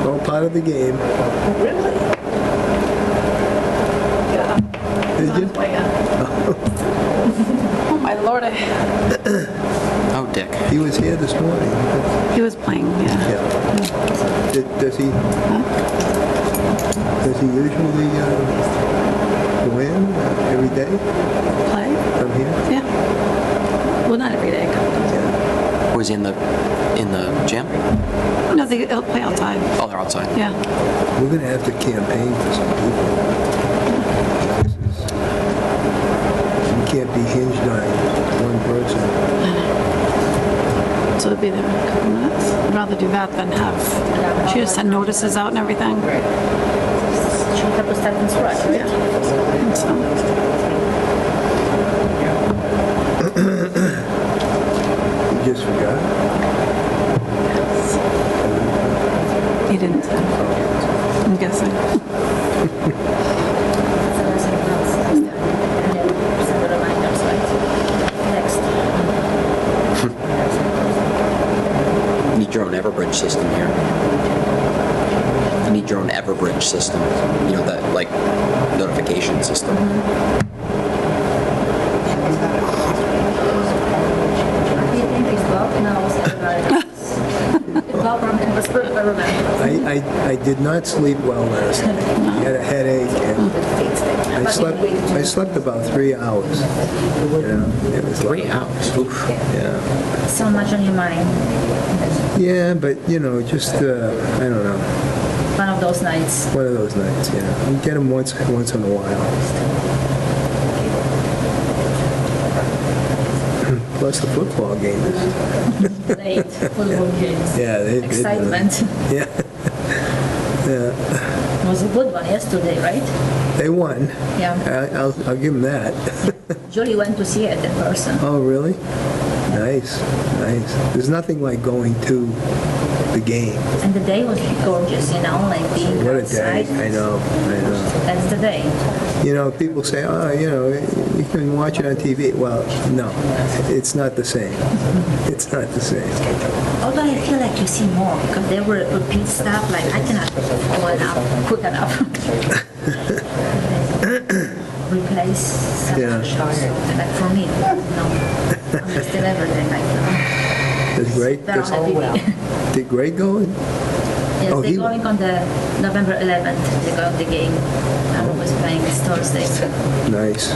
S1: All part of the game.
S5: Really? Yeah.
S1: Did you?
S2: Oh, my Lord,
S3: oh, Dick.
S1: He was here this morning.
S2: he was playing, yeah.
S1: Yeah. Does he usually go in every day
S2: Play?
S1: from here?
S2: Yeah. Well, not every day.
S1: Yeah.
S3: Was he in the gym?
S2: No, they'll play outside.
S3: Oh, they're outside.
S2: Yeah.
S1: We're going to have to campaign for some people. We can't be hinged on one person.
S2: So it'll be there in a couple minutes. I'd rather do that than have, she just sent notices out and everything.
S4: She'll have to start from scratch, right?
S2: And so,
S1: You just forgot?
S2: he didn't say. I'm guessing.
S3: You need your own Everbridge system here. You need need your own Everbridge system, that like notification system.
S4: I think it's Bob knows everybody. Bob remembers everybody.
S1: I did not sleep well last night. I had a headache, and I slept about 3 hours. It was
S3: 3 hours. Oof.
S1: Yeah.
S4: So much on your mind.
S1: Yeah, but, just, I don't know,
S4: One of those nights.
S1: one of those nights, yeah. You get them once in a while. Plus the football game is,
S4: Late football games.
S1: yeah.
S4: Excitement.
S1: Yeah. Yeah.
S4: It was a good one yesterday, right?
S1: They won.
S4: Yeah.
S1: I'll give them that.
S4: Julie went to see it in person.
S1: Oh, really? Nice, nice. There's nothing like going to the game.
S4: And the day was gorgeous, like being
S1: What a day.
S4: outside.
S1: I know.
S4: That's the day.
S1: People say, oh, you can watch it on TV. Well, no, it's not the same. It's not the same.
S4: Although I feel like you see more because they were repeat stuff like I cannot follow enough, quick enough. Replace some
S1: Yeah.
S4: shows. Like for me, no. I'm still everything like
S1: Is Greg,
S4: they're on the TV.
S1: did Greg go in?
S4: Yes,
S1: Oh,
S4: they're
S1: he-
S4: going on the November 11th. They're going the game. I'm always playing this Thursday.
S1: Nice.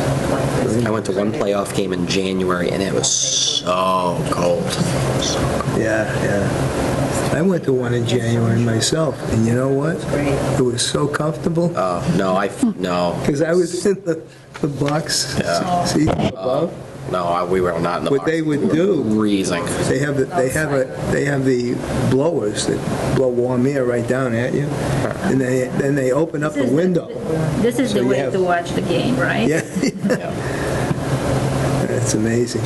S3: I went to one playoff game in January, and it was so cold.
S1: Yeah, yeah. I went to one in January myself, and you know what? It was so comfortable
S3: No.
S1: because I was in the box seat above.
S3: No, we were not in the
S1: What
S3: box.
S1: they would do,
S3: Freezing.
S1: they have the blowers that blow warm air right down at you, and then they open up the window.
S4: This is
S1: So
S4: the
S1: you
S4: way
S1: have-
S4: to watch the game, right?
S1: Yeah, it's amazing.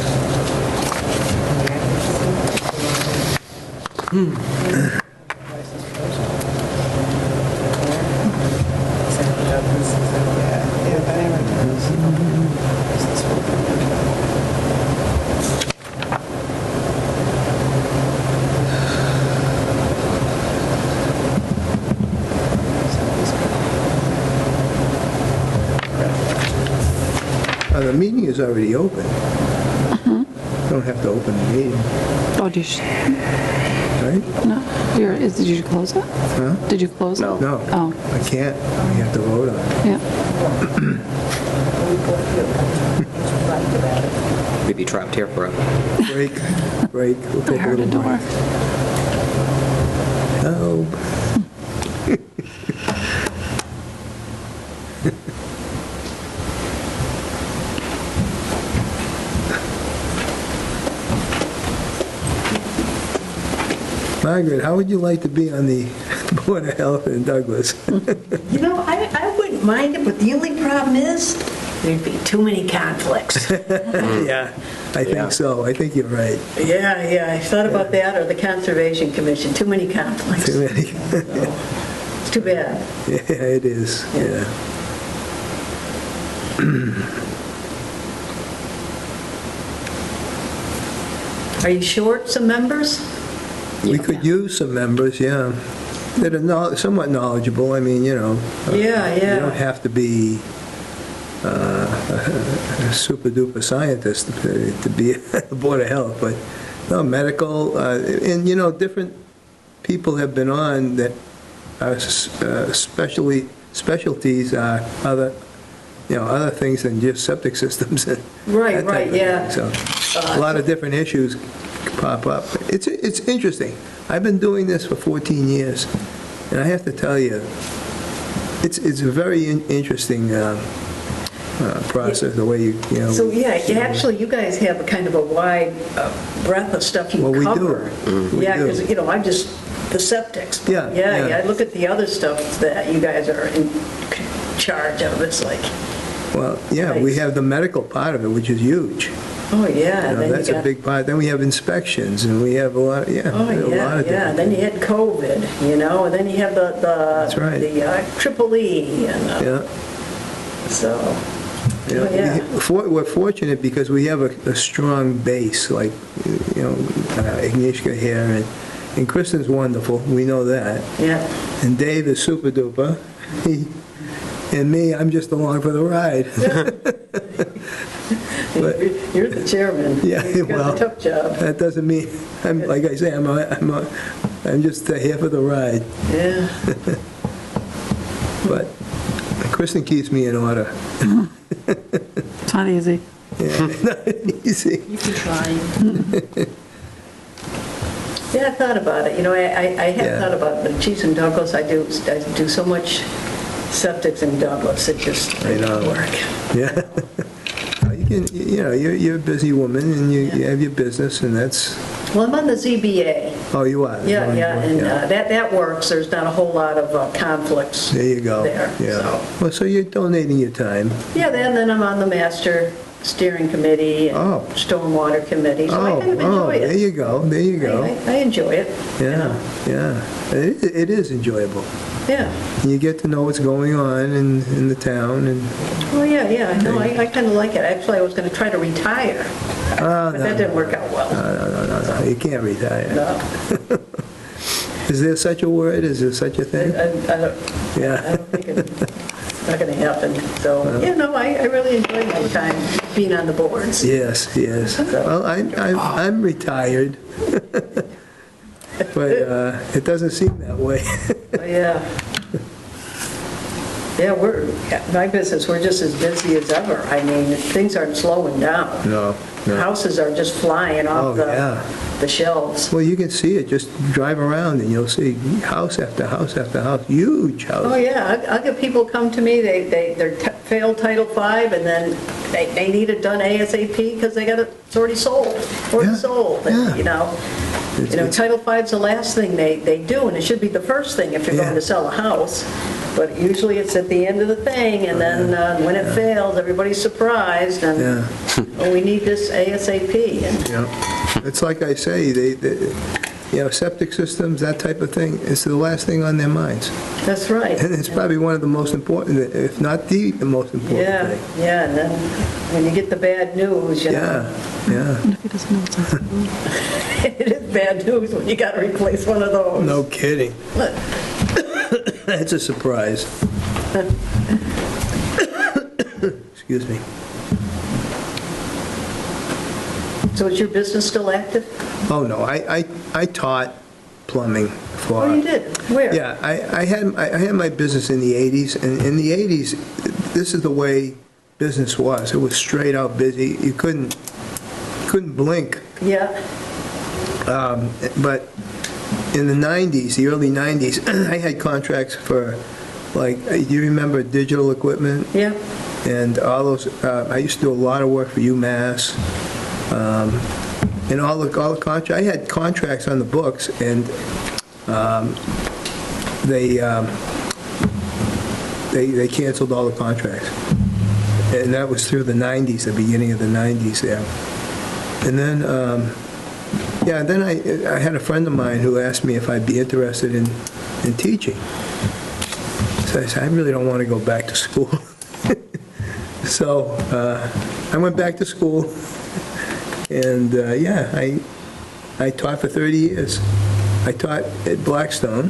S1: The meeting is already open. Don't have to open the meeting,
S2: Oh,
S1: right?
S2: no, did you close it?
S1: Huh?
S2: Did you close it?
S3: No.
S1: No,
S2: Oh,
S1: I can't. We have to vote on it.
S2: yeah.
S3: We'd be trapped here for a
S1: Break. We'll
S2: I
S1: take a
S2: heard a
S1: little
S2: door.
S1: break. Help. Margaret, how would you like to be on the Board of Health in Douglas?
S5: I wouldn't mind it, but the only problem is there'd be too many conflicts.
S1: Yeah, I think so. I think you're right.
S5: Yeah, I thought about that, or the Conservation Commission, too many conflicts.
S1: Too many.
S5: It's too bad.
S1: Yeah, it is, yeah.
S5: Are you short some members?
S1: We could use some members, yeah, that are somewhat knowledgeable. I mean,
S5: Yeah,
S1: You don't have to be a super duper scientist to be at the Board of Health, but no, medical, and different people have been on that are specialties are other things than just septic systems. And
S5: Right,
S1: that type
S5: right,
S1: of thing.
S5: yeah.
S1: So a lot of different issues pop up. It's interesting. I've been doing this for 14 years, and I have to tell you, it's a very interesting process, the way you know.
S5: So, actually, you guys have a kind of a wide breadth of stuff you
S1: Well, we do.
S5: cover.
S1: We
S5: Yeah,
S1: do.
S5: because, I'm just the septics.
S1: Yeah, yeah.
S5: I look at the other stuff that you guys are in charge of, it's like,
S1: Well, yeah, we have the medical part of it, which is huge.
S5: oh, yeah. and then you
S1: That's a
S5: got-
S1: big part. Then we have inspections, and we have a lot,
S5: Oh,
S1: a lot of
S5: yeah.
S1: different
S5: Then you had COVID, and then you have the
S1: right.
S5: the Triple E, and
S1: Yeah.
S5: so,
S1: You know,
S5: Oh, yeah.
S1: We're fortunate because we have a strong base, like, Agnieszka here, And Kristen's wonderful, we know that.
S5: Yeah.
S1: And Dave is super duper. And me, I'm just along for the ride. But,
S5: You're the chairman.
S1: yeah,
S5: You've got
S1: well,
S5: the tough job.
S1: that doesn't mean, like I say, I'm just here for the ride.
S5: Yeah.
S1: But Kristen keeps me in order.
S2: It's not easy.
S1: Yeah, not easy.
S4: You can try.
S5: Yeah, I thought about it. You know, I have
S1: Yeah.
S5: thought about it, but geez, in Douglas, I do so much septics in Douglas, it just
S1: I know.
S5: doesn't work.
S1: Yeah. You're a busy woman, and you have your business, and that's,
S5: Well, I'm on the ZBA.
S1: oh, you are?
S5: Yeah, and
S1: Yeah.
S5: that works. There's not a whole lot of conflicts
S1: There you go.
S5: there.
S1: Yeah.
S5: So,
S1: Well, so you're donating your time.
S5: yeah, then I'm on the master steering committee and
S1: Oh.
S5: stormwater committee, so I kind of enjoy
S1: there
S5: it.
S1: you go, there you go.
S5: I enjoy it. you
S1: Yeah,
S5: know.
S1: yeah. It is enjoyable.
S5: Yeah.
S1: And you get to know what's going on in the town, and,
S5: Well, yeah. No, I kind of like it. Actually, I was going to try to retire, but that didn't work out well.
S1: no, you can't retire.
S5: No.
S1: Is there such a word? Is there such a
S5: I
S1: thing?
S5: don't
S1: Yeah.
S5: think it's not going to happen. So, I really enjoy my time being on the boards.
S1: Yes. Well, I'm retired. But it doesn't seem that way.
S5: Yeah. Yeah, my business, we're just as busy as ever. I mean, things aren't slowing down.
S1: No.
S5: Houses are just flying off
S1: Oh, yeah.
S5: the shelves.
S1: Well, you can see it. Just drive around and you'll see house after house after house, huge
S5: Oh,
S1: house.
S5: yeah, I'll get people come to me, they're failed Title V, and then they need it done ASAP because it's already sold,
S1: Yeah,
S5: sold. And,
S1: yeah.
S5: you know,
S1: It's-
S5: Title V's the last thing they do, and it should be the first thing if you're going
S1: Yeah.
S5: to sell a house. But usually it's at the end of the thing, and then when it fails, everybody's surprised, and
S1: Yeah.
S5: oh, we need this ASAP. And
S1: Yeah. It's like I say, septic systems, that type of thing, it's the last thing on their minds.
S5: that's right.
S1: And it's probably one of the most important, if not the most important
S5: Yeah,
S1: thing.
S5: yeah, and then when you get the bad news, you know.
S1: Yeah.
S2: What if he doesn't know what's on his phone?
S5: It is bad news when you got to replace one of those.
S1: No kidding. It's a surprise. Excuse me.
S5: So is your business still active?
S1: Oh, no, I taught plumbing for...
S5: Oh, you did? Where?
S1: Yeah, I had my business in the 80s, and in the 80s, this is the way business was. It was straight out busy. You couldn't blink.
S5: Yeah,
S1: But in the 90s, the early 90s, I had contracts for, like, do you remember Digital Equipment?
S5: yeah.
S1: And all those, I used to do a lot of work for UMass, and all the contracts, I had contracts on the books, and they canceled all the contracts. And that was through the 90s, the beginning of the 90s there. And then, then I had a friend of mine who asked me if I'd be interested in teaching. So I said, I really don't want to go back to school. So I went back to school, and I taught for 30 years. I taught at Blackstone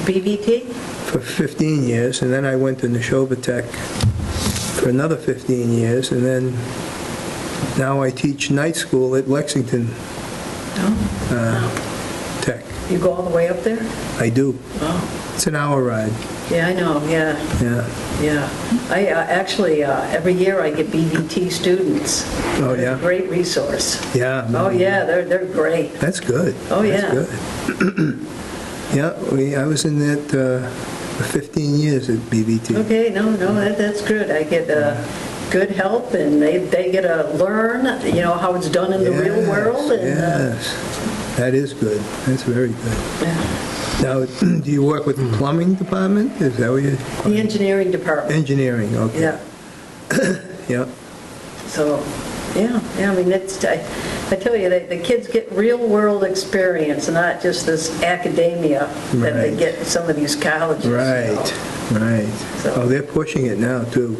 S5: BVT?
S1: for 15 years, and then I went to Neshoba Tech for another 15 years, and then now I teach night school at Lexington Tech.
S5: You go all the way up there?
S1: I do.
S5: Oh,
S1: It's an hour ride.
S5: yeah, I know, yeah,
S1: Yeah.
S5: yeah. I actually, every year I get BVT students.
S1: Oh, yeah?
S5: Great resource.
S1: Yeah.
S5: Oh, yeah, they're great.
S1: That's good.
S5: Oh, yeah.
S1: That's good. Yeah, I was in that for 15 years at BVT.
S5: Okay, no, that's good. I get good help, and they get to learn, how it's done in the real world. And,
S1: Yes, that is good. That's very good.
S5: yeah.
S1: Now, do you work with the plumbing department? Is that what you...
S5: The engineering department,
S1: Engineering, okay.
S5: yeah.
S1: Yeah,
S5: So, yeah, I mean, I tell you, the kids get real-world experience, not just this academia that they
S1: Right.
S5: get in some of these colleges.
S1: right.
S5: So-
S1: Oh, they're pushing it now, too.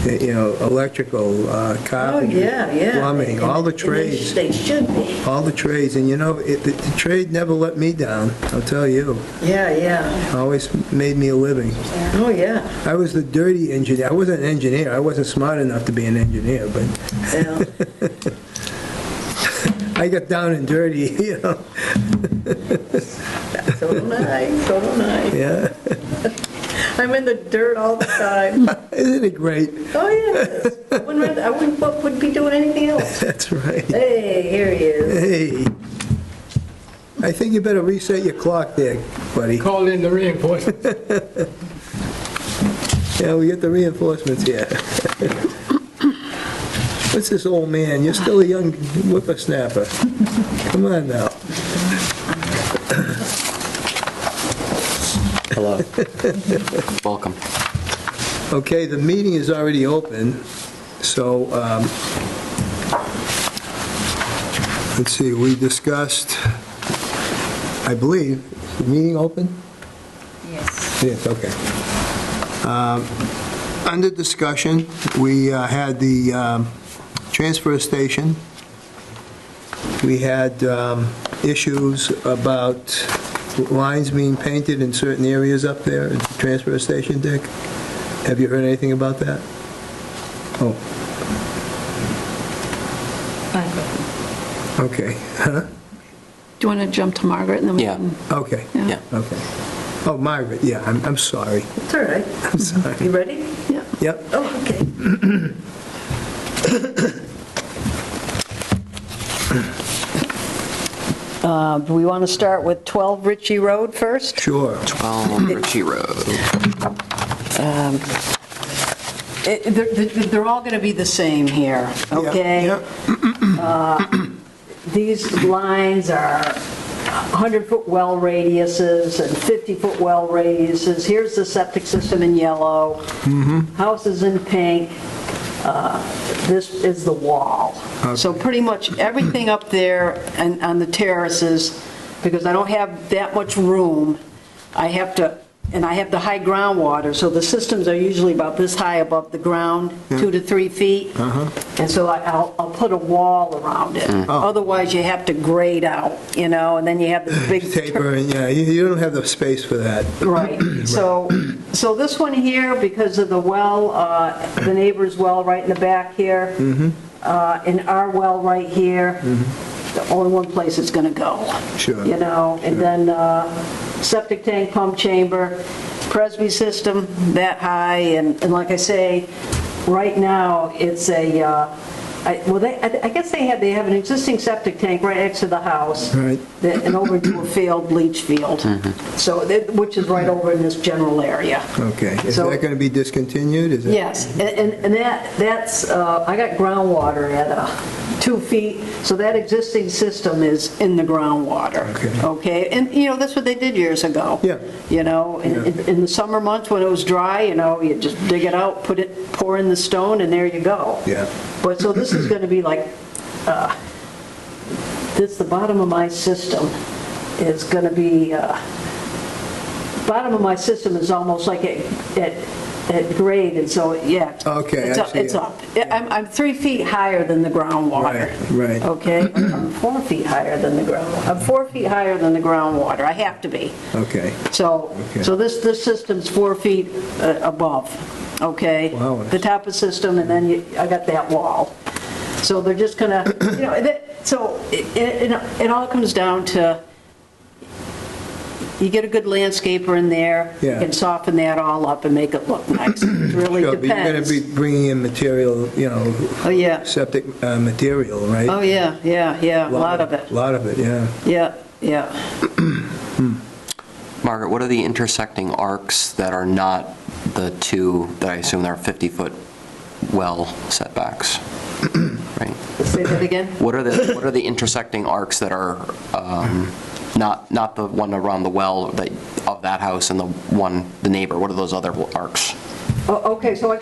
S1: electrical,
S5: Oh,
S1: carpentry,
S5: yeah.
S1: plumbing, all the
S5: And
S1: trades.
S5: They should be.
S1: All the trades, and the trade never let me down, I'll tell you.
S5: Yeah.
S1: Always made me a living.
S5: Oh, yeah.
S1: I was the dirty engineer. I wasn't an engineer. I wasn't smart enough to be an engineer, but
S5: Yeah.
S1: I got down and dirty,
S5: So don't I.
S1: Yeah.
S5: I'm in the dirt all the time.
S1: Isn't it great?
S5: Oh, yes. I wouldn't be doing anything else.
S1: That's right.
S5: Hey, here he is.
S1: Hey. I think you better reset your clock there, buddy.
S8: Call in the reinforcements.
S1: Yeah, we get the reinforcements here. What's this old man? You're still a young whippersnapper. Come on now.
S3: Hello. Welcome.
S1: Okay, the meeting is already open, so, let's see, we discussed, I believe, is the meeting open?
S4: Yes.
S1: Yes, okay. Under discussion, we had the transfer station. We had issues about lines being painted in certain areas up there at the transfer station, Dick. Have you heard anything about that? Oh, okay. Huh?
S2: Do you want to jump to Margaret and then we
S3: Yeah.
S2: can...
S1: Okay,
S3: Yeah.
S1: okay. Oh, Margaret, yeah, I'm sorry.
S5: It's all right.
S1: I'm sorry.
S5: You ready?
S2: Yeah.
S1: Yep.
S5: Oh, okay. Do we want to start with 12 Ritchie Road first?
S1: Sure.
S3: 12 Ritchie Road.
S5: They're all going to be the same here, okay?
S1: Yeah.
S5: These lines are 100-foot well radiuses and 50-foot well radiuses. Here's the septic system in yellow. House is in pink. This is the wall. So pretty much everything up there and on the terraces, because I don't have that much room, I have to and I have the high groundwater, so the systems are usually about this high above the ground, 2 to 3 feet. And so I'll put a wall around it. Otherwise, you have to grade out, and then you have this big...
S1: Taper, and yeah, you don't have the space for that.
S5: Right. So this one here, because of the well, the neighbor's well right in the back here, and our well right here, the only one place it's going to go.
S1: Sure.
S5: And then septic tank, pump chamber, Presby system, that high, and like I say, right now, it's a, I guess they have an existing septic tank right next to the house.
S1: Right.
S5: And over to a field, bleach field. So, which is right over in this general area.
S1: Okay. Is
S5: So-
S1: that going to be discontinued? Is it?
S5: Yes, and that's, I got groundwater at 2 feet, so that existing system is in the groundwater. Okay, and that's what they did years ago.
S1: Yeah.
S5: In the summer months when it was dry, you just dig it out, pour in the stone, and there you go.
S1: Yeah.
S5: But so this is going to be like, the bottom of my system is going to be, bottom of my system is almost like at grade, and so, yeah.
S1: Okay,
S5: It's
S1: I
S5: up.
S1: see
S5: It's
S1: it.
S5: up. I'm 3 feet higher than the groundwater.
S1: Right.
S5: Okay? I'm 4 feet higher than the groundwater. I'm 4 feet higher than the groundwater. I have to be.
S1: Okay.
S5: So this system's 4 feet above, okay?
S1: Wow.
S5: The top of the system, and then I got that wall. So they're just gonna, so it all comes down to, you get a good landscaper in there, you
S1: Yeah.
S5: can soften that all up and make it look nice. It really
S1: Sure, but you're going
S5: depends.
S1: to be bringing in material,
S5: Oh, yeah.
S1: septic material, right?
S5: Oh, yeah, a lot of it.
S1: A lot of it, yeah.
S5: Yeah.
S3: Margaret, what are the intersecting arcs that are not the two that I assume are 50-foot well setbacks? Right.
S5: Say that again?
S3: What are the intersecting arcs that are not the one around the well of that house and the neighbor? What are those other arcs?
S5: Oh, okay, so I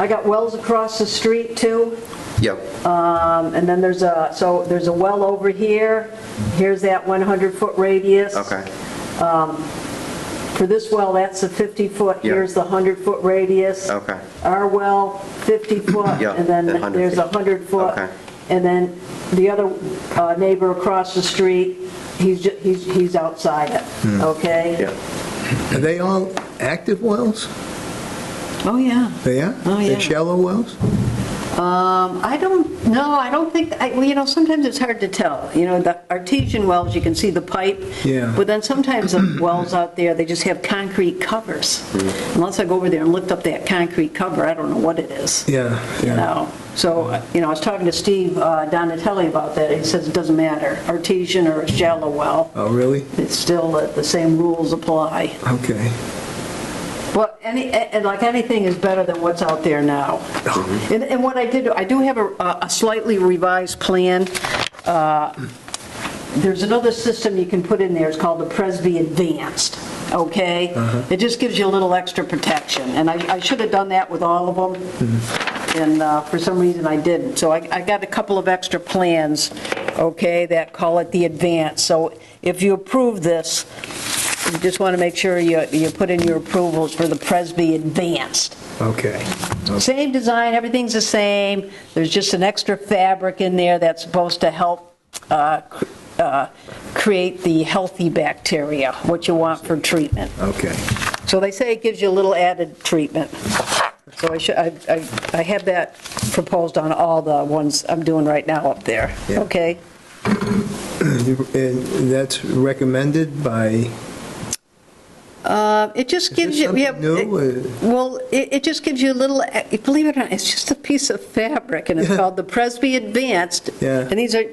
S5: got wells across the street too.
S3: Yep.
S5: And then there's a well over here. Here's that 100-foot radius.
S3: Okay.
S5: For this well, that's a 50-foot,
S3: Yeah.
S5: here's the 100-foot radius.
S3: Okay.
S5: Our well, 50-foot,
S3: Yeah,
S5: and then
S3: and 100
S5: there's
S3: feet.
S5: 100-foot.
S3: Okay.
S5: And then the other neighbor across the street, he's outside it, okay?
S3: Yeah.
S1: Are they all active wells?
S5: Oh, yeah.
S1: They are?
S5: Oh, yeah.
S1: They're shallow wells?
S5: I don't know, I don't think, well, sometimes it's hard to tell. The artesian wells, you can see the pipe.
S1: Yeah.
S5: But then sometimes the wells out there, they just have concrete covers. Unless I go over there and lift up that concrete cover, I don't know what it is.
S1: Yeah, yeah.
S5: So, I was talking to Steve Donatelli about that. He says it doesn't matter, artesian or a shallow well.
S1: Oh, really?
S5: It's still, the same rules apply.
S1: Okay.
S5: Well, like anything is better than what's out there now. And what I did, I do have a slightly revised plan. There's another system you can put in there, it's called the Presby Advanced, okay? It just gives you a little extra protection, and I should have done that with all of them, and for some reason I didn't. So I got a couple of extra plans, okay, that call it the Advanced. So if you approve this, you just want to make sure you put in your approvals for the Presby Advanced.
S1: Okay.
S5: Same design, everything's the same. There's just an extra fabric in there that's supposed to help create the healthy bacteria, what you want for treatment.
S1: Okay.
S5: So they say it gives you a little added treatment. So I have that proposed on all the ones I'm doing right now up there.
S1: Yeah.
S5: Okay?
S1: And that's recommended by,
S5: It just
S1: is
S5: gives
S1: this
S5: you,
S1: something new?
S5: well, it just gives you a little, believe it or not, it's just a piece of fabric, and it's
S1: Yeah.
S5: called the Presby Advanced.
S1: Yeah.
S5: And these are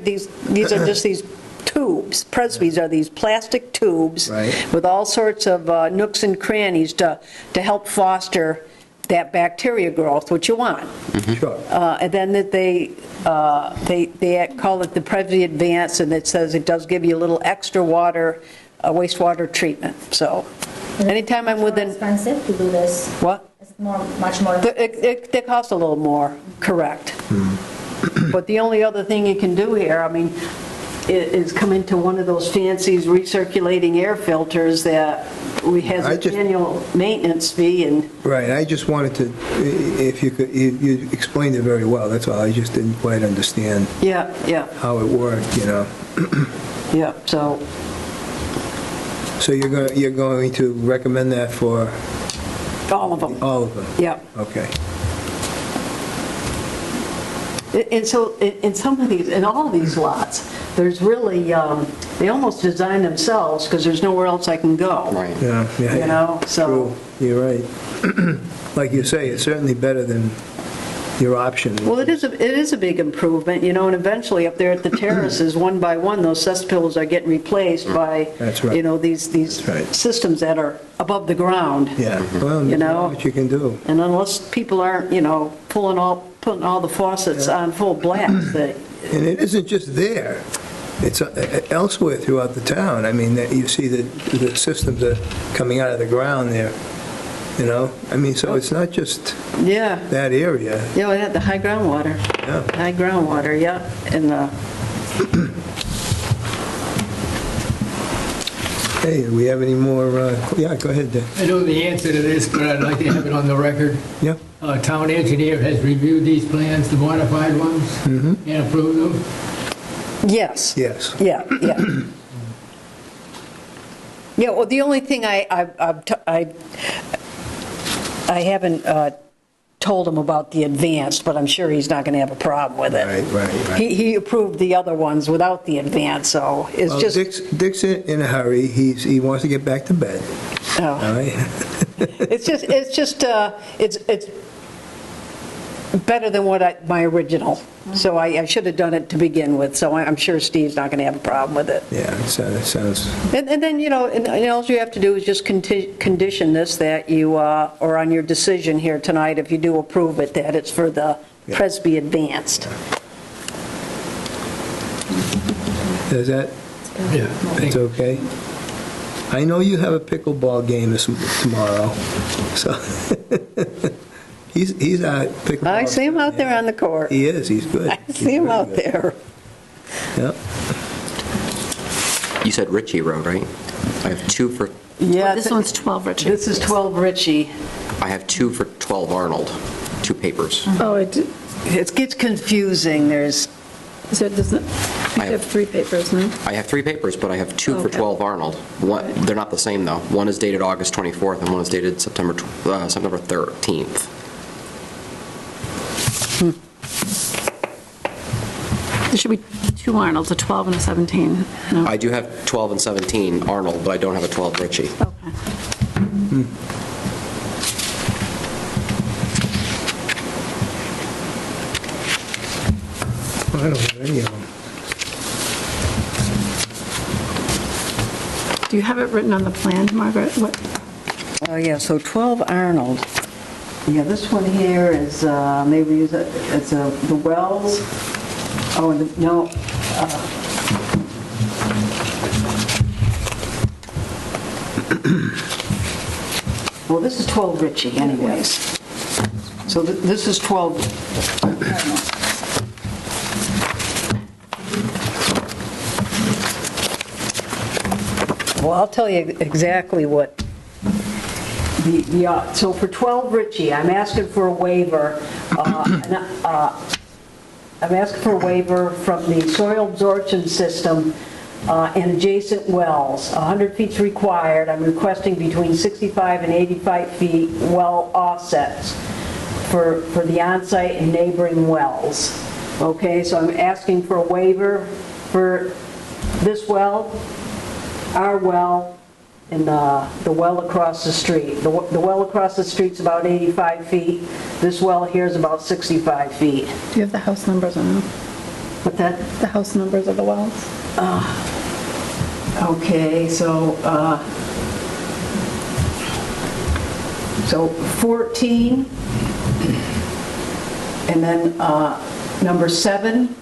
S5: just these tubes. Presbys are these plastic tubes
S1: Right.
S5: with all sorts of nooks and crannies to help foster that bacteria growth, which you want.
S1: Sure.
S5: And then that they call it the Presby Advanced, and it says it does give you a little extra water, wastewater treatment. So anytime I'm within,
S4: Expensive to do this.
S5: what?
S4: It's much more.
S5: They cost a little more, correct. But the only other thing you can do here, is come into one of those fancy recirculating air filters that has
S1: I
S5: an
S1: just-
S5: annual maintenance fee, and
S1: Right, I just wanted to, if you could, you explained it very well, that's all, I just didn't quite understand
S5: yeah,
S1: how it worked,
S5: so,
S1: So you're going to recommend that for
S5: all of them,
S1: all of them?
S5: yeah.
S1: Okay.
S5: And so, in some of these, in all of these lots, there's really, they almost design themselves, because there's nowhere else I can go.
S3: Right.
S1: Yeah.
S5: So.
S1: True, you're right. Like you say, it's certainly better than your option.
S5: Well, it is a big improvement, and eventually up there at the terraces, one by one, those cesspools are getting replaced by,
S1: That's right.
S5: these
S1: That's right.
S5: systems that are above the ground.
S1: Yeah, well,
S5: You
S1: there's
S5: know?
S1: not much you can do.
S5: And unless people aren't, putting all the faucets on full blast,
S1: And it isn't just there, it's elsewhere throughout the town. I mean, you see the systems that are coming out of the ground there, so it's not just
S5: yeah.
S1: that area.
S5: Yeah, the high groundwater.
S1: Yeah.
S5: High groundwater, yeah. And
S1: Hey, do we have any more, yeah, go ahead, Dan.
S8: I know the answer to this, but I'd like to have it on the record.
S1: Yeah,
S8: Town engineer has reviewed these plans, the modified ones, and approved them.
S5: yes.
S1: yes.
S5: Yeah. Yeah, well, the only thing I haven't told him about the advanced, but I'm sure he's not going to have a problem with it.
S1: Right.
S5: He approved the other ones without the advanced, so it's
S1: Well,
S5: just,
S1: Dick's in a hurry, he wants to get back to bed, all
S5: oh,
S1: right?
S5: it's better than my original. So I should have done it to begin with, so I'm sure Steve's not going to have a problem with it.
S1: Yeah, it sounds,
S5: And then, and all you have to do is just condition this, that you, or on your decision here tonight, if you do approve it, that it's for the
S1: Yeah.
S5: Presby Advanced.
S1: is that,
S8: Yeah.
S1: that's okay? I know you have a pickleball game tomorrow, so, he's a pickleball.
S5: I see him out there on the court.
S1: He is, he's good.
S5: I see him out there.
S1: Yeah.
S3: You said Ritchie Road, right? I have 2 for,
S5: Yeah.
S2: This one's 12, Richard.
S5: This is 12 Ritchie.
S3: I have 2 for 12 Arnold, 2 papers.
S2: Oh, it
S5: Gets confusing, there's,
S2: so it doesn't, you have 3 papers, no?
S3: I have 3 papers, but I have 2 for
S2: Okay.
S3: 12 Arnold. They're not the same, though. One is dated August 24th, and one is dated September 13th.
S2: There should be 2 Arnolds, a 12 and a 17. No?
S3: I do have 12 and 17 Arnold, but I don't have a 12 Ritchie.
S2: Okay.
S1: I don't have any of them.
S2: Do you have it written on the plan, Margaret? What?
S5: oh yeah, so 12 Arnold. Yeah, this one here is, maybe use it, it's the Wells. Oh, no. Well, this is 12 Ritchie anyways. So this is 12 Arnold. Well, I'll tell you exactly what so for 12 Ritchie, I'm asking for a waiver. I'm asking for a waiver from the soil absorption system and adjacent wells. 100 feet's required. I'm requesting between 65 and 85 feet well offsets for the on-site and neighboring wells. Okay, so I'm asking for a waiver for this well, our well, and the well across the street. The well across the street's about 85 feet. This well here is about 65 feet.
S2: Do you have the house numbers or no?
S5: But that,
S2: The house numbers of the wells?
S5: okay, so 14, and then number 7,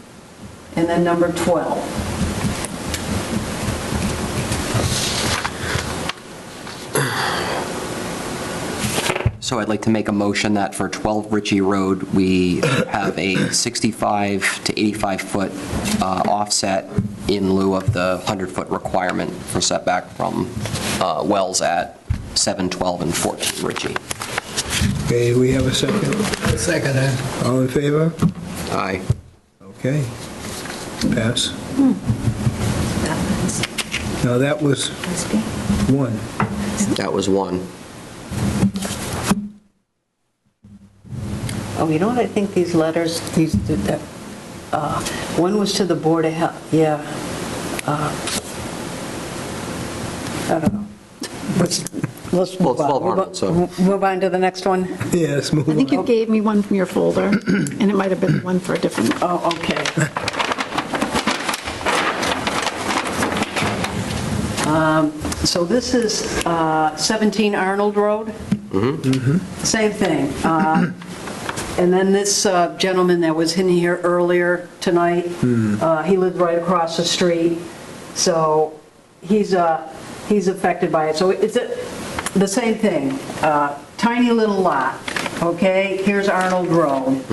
S5: and then number 12.
S3: So I'd like to make a motion that for 12 Ritchie Road, we have a 65 to 85-foot offset in lieu of the 100-foot requirement for setback from wells at 7, 12, and 14 Ritchie.
S1: Okay, we have a second.
S8: Second,
S1: All in favor?
S3: Aye.
S1: Okay. Pass. Now, that was 1.
S3: That was 1.
S5: Oh, you know what, I think these letters, one was to the Board of Health, yeah. I don't know. Let's
S3: Well, it's 12 Arnold, so.
S5: Move on to the next one?
S1: Yeah, let's move
S2: I think you
S1: on.
S2: gave me one from your folder, and it might have been one for a different.
S5: Oh, okay. So this is 17 Arnold Road? Same thing. And then this gentleman that was in here earlier tonight, he lived right across the street, so he's affected by it. So it's the same thing, tiny little lot, okay? Here's Arnold Road.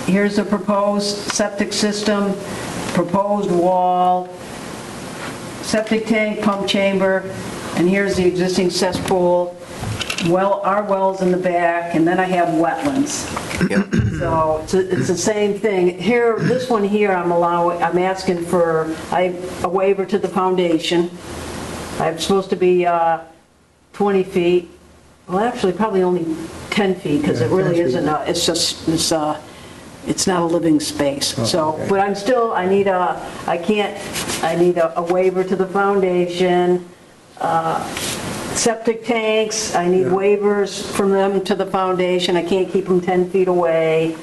S5: Here's the proposed septic system, proposed wall, septic tank, pump chamber, and here's the existing cesspool. Well, our well's in the back, and then I have wetlands.
S3: Yep.
S5: So it's the same thing. Here, this one here, I'm asking for a waiver to the foundation. I'm supposed to be 20 feet. Well, actually, probably only 10 feet, because it really isn't, it's not a living space. So, but I'm still, I need a waiver to the foundation. Septic tanks, I need waivers from them to the foundation. I can't keep them 10 feet away.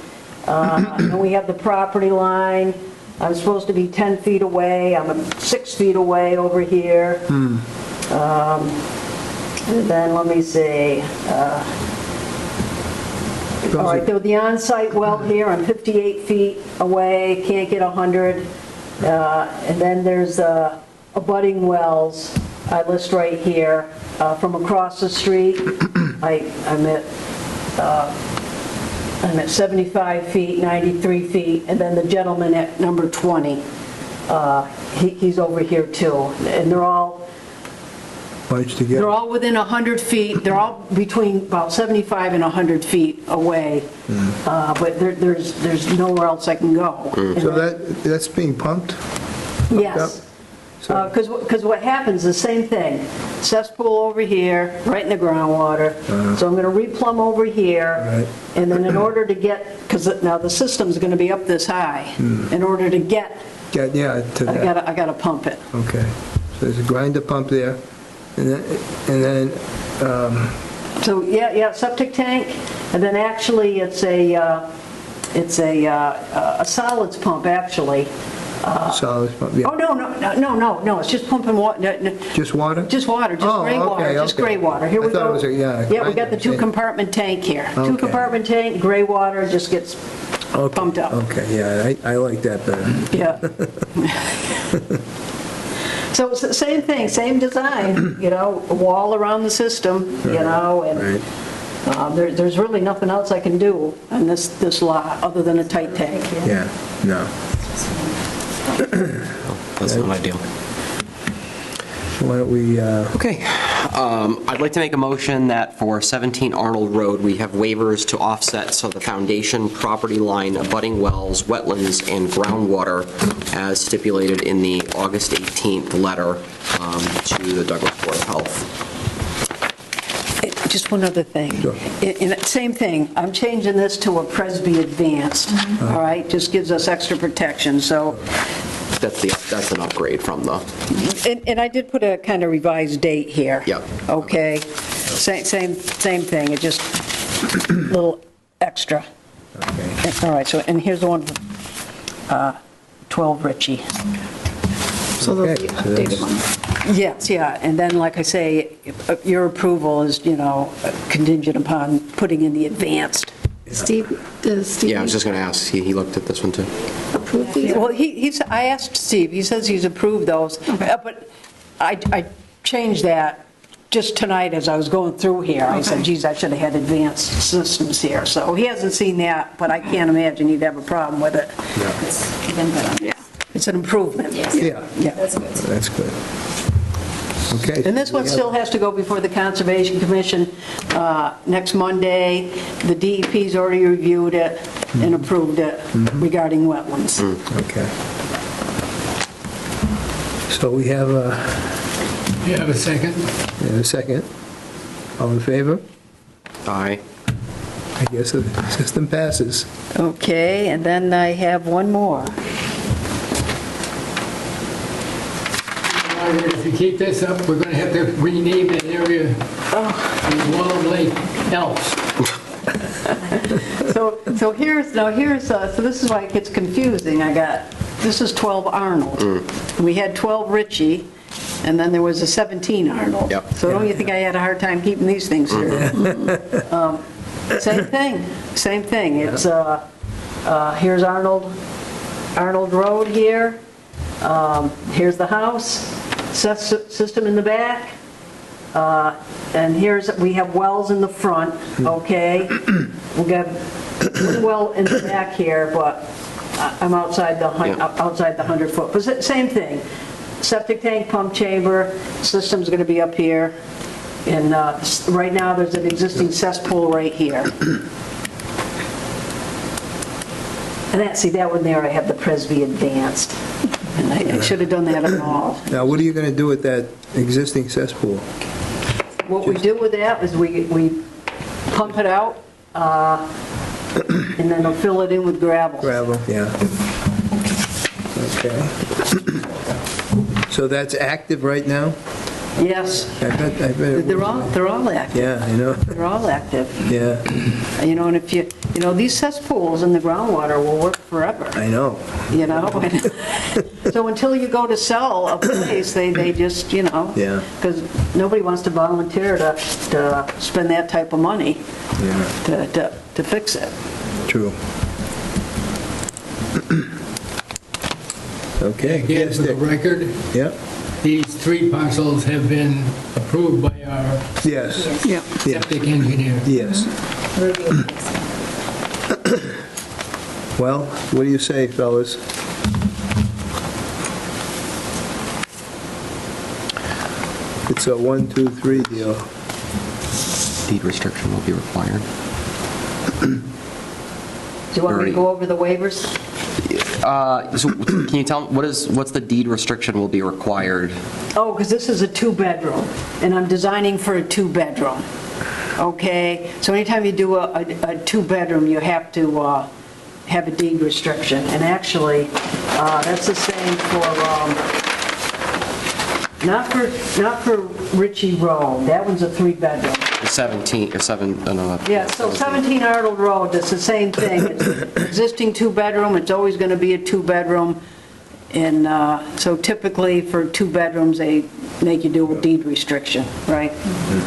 S5: And we have the property line. I'm supposed to be 10 feet away. I'm 6 feet away over here. And then, let me see. All right, so the on-site well here, I'm 58 feet away, can't get 100. And then there's abutting wells. I list right here. From across the street, I'm at 75 feet, 93 feet, and then the gentleman at number 20, he's over here too. And they're all
S1: Bunch
S5: They're
S1: together.
S5: all within 100 feet, they're all between about 75 and 100 feet away, but there's nowhere else I can go.
S1: So that's being pumped?
S5: Yes.
S1: So-
S5: Because what happens, the same thing, cesspool over here, right in the groundwater, so I'm going to replumb over here,
S1: Right.
S5: and then in order to get, because now the system's going to be up this high, in order to get,
S1: Yeah, to that.
S5: I gotta pump it.
S1: Okay. So there's a grinder pump there, and then,
S5: So, yeah, septic tank, and then actually it's a solids pump, actually.
S1: solid pump,
S5: Oh,
S1: yeah.
S5: no, it's just pumping water.
S1: Just water?
S5: Just water, just
S1: Oh,
S5: gray water,
S1: okay,
S5: just
S1: okay.
S5: gray water. Here
S1: I
S5: we
S1: thought it
S5: go.
S1: was a- yeah,
S5: Yeah, we got the
S1: grinder,
S5: two
S1: yeah.
S5: compartment tank here.
S1: Okay.
S5: Two compartment tank, gray water, just gets
S1: Okay,
S5: pumped up.
S1: Okay, yeah, I like that better.
S5: Yeah. So it's the same thing, same design, a wall around the system, and
S1: Right,
S5: there's really nothing else I can do on this lot, other than a tight tank.
S1: yeah, no.
S3: That's not ideal.
S1: Why don't we,
S3: Okay. I'd like to make a motion that for 17 Arnold Road, we have waivers to offset so the foundation, property line, abutting wells, wetlands, and groundwater as stipulated in the August 18th letter to the Douglas Board of Health.
S5: Just one other thing.
S1: Sure.
S5: Same thing, I'm changing this to a Presby Advanced, all right? Just gives us extra protection, so,
S3: That's an upgrade from the,
S5: and I did put a kind of revised date here.
S3: Yep.
S5: Okay? Same thing, it just a little extra.
S1: okay.
S5: All right, so, and here's the one, 12 Ritchie.
S2: So they'll be
S1: Okay, so that's-
S2: updated ones.
S5: Yes, yeah, and then, like I say, your approval is, contingent upon putting in the advanced.
S2: Steve, does Steve
S3: yeah, I was just going to ask, he looked at this one too.
S2: approve these?
S5: Well, I asked Steve, he says he's approved those, but I changed that just tonight as I was going through here. I said, geez, I should have had advanced systems here. So he hasn't seen that, but I can't imagine he'd have a problem with it.
S4: It's even better.
S2: Yeah.
S5: It's an improvement.
S4: Yes.
S1: Yeah,
S5: Yeah.
S4: That's good.
S1: that's good. Okay.
S5: And this one still has to go before the Conservation Commission next Monday. The DEP's already reviewed it and approved it regarding wetlands.
S1: Okay. So we have
S8: You have a second?
S1: a second. All in favor?
S3: Aye.
S1: I guess the system passes.
S5: Okay, and then I have one more.
S8: If you keep this up, we're going to have to rename that area Walled Lake Elks.
S5: So this is why it gets confusing. This is 12 Arnold. We had 12 Ritchie, and then there was a 17 Arnold.
S3: Yep.
S5: So don't you think I had a hard time keeping these things straight? Same thing. It's, here's Arnold Road here. Here's the house, system in the back. And we have wells in the front, okay? We got one well in the back here, but I'm outside the 100-foot. But same thing, septic tank, pump chamber, system's gonna be up here. And right now, there's an existing cesspool right here. And that one there, I have the Presby Advanced. And I should have done that at all.
S1: Now, what are you going to do with that existing cesspool?
S5: What we do with that is we pump it out, and then we'll fill it in with gravel.
S1: Gravel, yeah. Okay. So that's active right now?
S5: Yes,
S1: I bet it
S5: they're
S1: would.
S5: all active.
S1: Yeah, I know,
S5: They're all active.
S1: yeah,
S5: And if these cesspools in the groundwater will work forever,
S1: I know.
S5: So until you go to sell a place, they just,
S1: Yeah.
S5: because nobody wants to volunteer to spend that type of money
S1: Yeah,
S5: to fix it.
S1: true. Okay.
S8: Again,
S1: yes,
S8: for the
S1: Dick.
S8: record,
S1: Yeah,
S8: these 3 parcels have been approved by our
S1: yes,
S2: Yeah.
S1: yeah,
S8: septic engineer.
S1: yes. Well, what do you say, fellas? It's a 1, 2, 3 deal.
S3: Deed restriction will be required.
S5: Do you want me to go over the waivers?
S3: So can you tell, what's the deed restriction will be required?
S5: Oh, because this is a two-bedroom, and I'm designing for a two-bedroom. Okay, so anytime you do a two-bedroom, you have to have a deed restriction. And actually, that's the same for, not for Ritchie Road. That one's a three-bedroom.
S3: 17, or 7, no.
S5: Yeah, so 17 Arnold Road, it's the same thing. It's an existing two-bedroom, it's always going to be a two-bedroom. And so typically for two bedrooms, they make you do a deed restriction, right?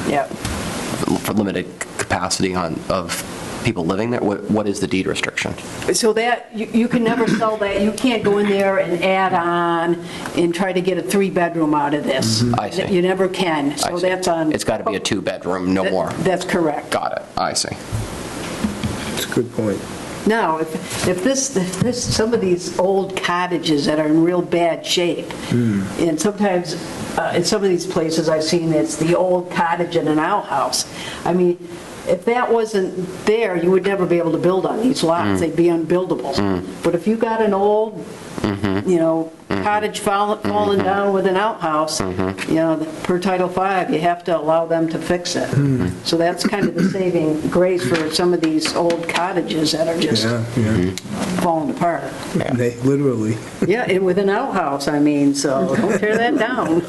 S5: Yeah.
S3: For limited capacity of people living there? What is the deed restriction?
S5: So that, you can never sell that, you can't go in there and add on and try to get a three-bedroom out of this.
S3: I see.
S5: You never can,
S3: I
S5: so
S3: see.
S5: that's on...
S3: It's got to be a two-bedroom, no more.
S5: That's correct.
S3: Got it, I see.
S1: It's a good point.
S5: Now, if some of these old cottages that are in real bad shape, and sometimes in some of these places I've seen, it's the old cottage in an outhouse. I mean, if that wasn't there, you would never be able to build on these lots. They'd be unbuildable. But if you got an old, cottage falling down with an outhouse, per Title V, you have to allow them to fix it. So that's kind of the saving grace for some of these old cottages that are just falling apart.
S1: They literally.
S5: Yeah, and with an outhouse, I mean, so don't tear that down.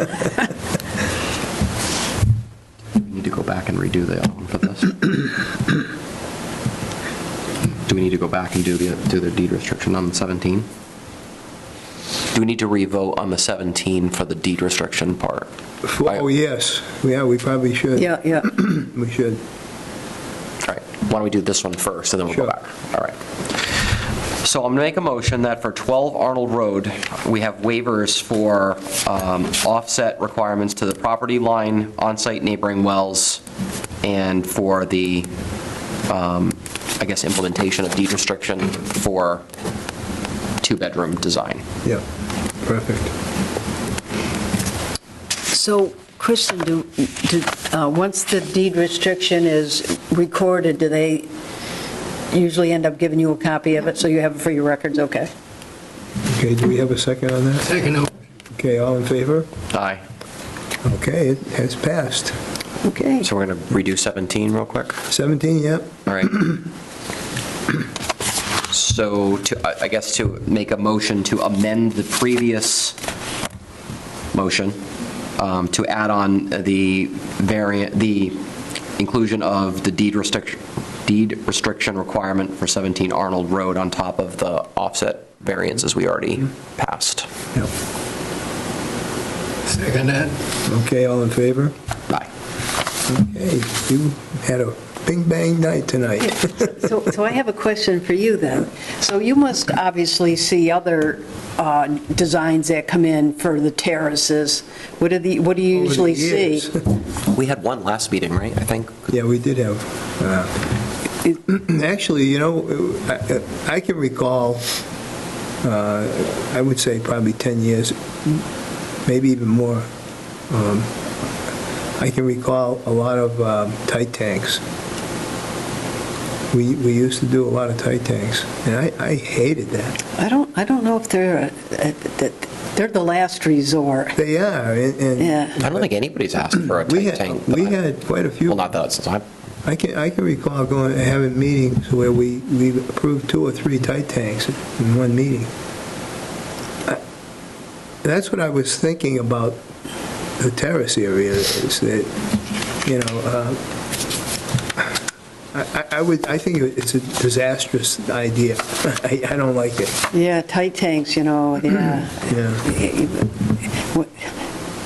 S3: We need to go back and redo the other one for this. Do we need to go back and do the deed restriction on the 17? Do we need to revote on the 17 for the deed restriction part?
S1: Oh, yes. Yeah, we probably should.
S5: Yeah.
S1: We should.
S3: All right, why don't we do this one first, and then we'll go
S1: Sure.
S3: back. All right. So I'm going to make a motion that for 12 Arnold Road, we have waivers for offset requirements to the property line, on-site neighboring wells, and for the, implementation of deed restriction for two-bedroom design.
S1: Yeah, perfect.
S5: So, Kristen, once the deed restriction is recorded, do they usually end up giving you a copy of it so you have it for your records? Okay.
S1: Okay, do we have a second on that?
S8: Second,
S1: Okay, all in favor?
S3: Aye.
S1: Okay, it has passed.
S5: Okay.
S3: So we're going to redo 17 real quick?
S1: 17, yep.
S3: All right. So to make a motion to amend the previous motion, to add on the inclusion of the deed restriction requirement for 17 Arnold Road on top of the offset variances we already passed.
S1: Yep.
S8: second that.
S1: Okay, all in favor?
S3: Aye.
S1: Okay, you had a bing-bang night tonight.
S5: So I have a question for you then. So you must obviously see other designs that come in for the terraces. What do you usually see?
S3: We had one last meeting, right, I think?
S1: Yeah, we did have, actually, I can recall, I would say probably 10 years, maybe even more. I can recall a lot of tight tanks. We used to do a lot of tight tanks, and I hated that.
S5: I don't know if they're the last resort.
S1: They are, and
S5: Yeah.
S3: I don't think anybody's asked for a tight tank.
S1: we had quite a few.
S3: Well, not that, since
S1: I can recall having meetings where we approved 2 or 3 tight tanks in one meeting. That's what I was thinking about the terrace area, is that, I think it's a disastrous idea. I don't like it.
S5: Yeah, tight tanks, yeah.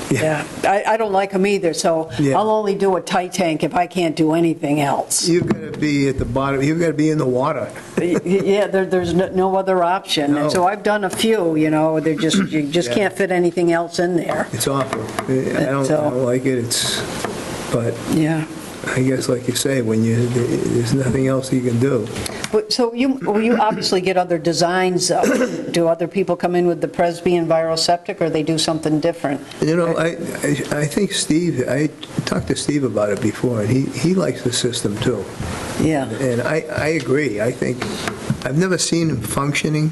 S5: Yeah, I don't like them either, so
S1: Yeah.
S5: I'll only do a tight tank if I can't do anything else.
S1: You've got to be at the bottom, you've got to be in the water.
S5: Yeah, there's no other option.
S1: No.
S5: So I've done a few, you just
S1: Yeah.
S5: can't fit anything else in there.
S1: It's awful. I don't like it, but
S5: Yeah.
S1: I guess like you say, when there's nothing else you can do.
S5: So you obviously get other designs. Do other people come in with the Presby and viral septic, or they do something different?
S1: You know, I think Steve, I talked to Steve about it before, and he likes the system too.
S5: Yeah.
S1: And I agree. I think, I've never seen him functioning.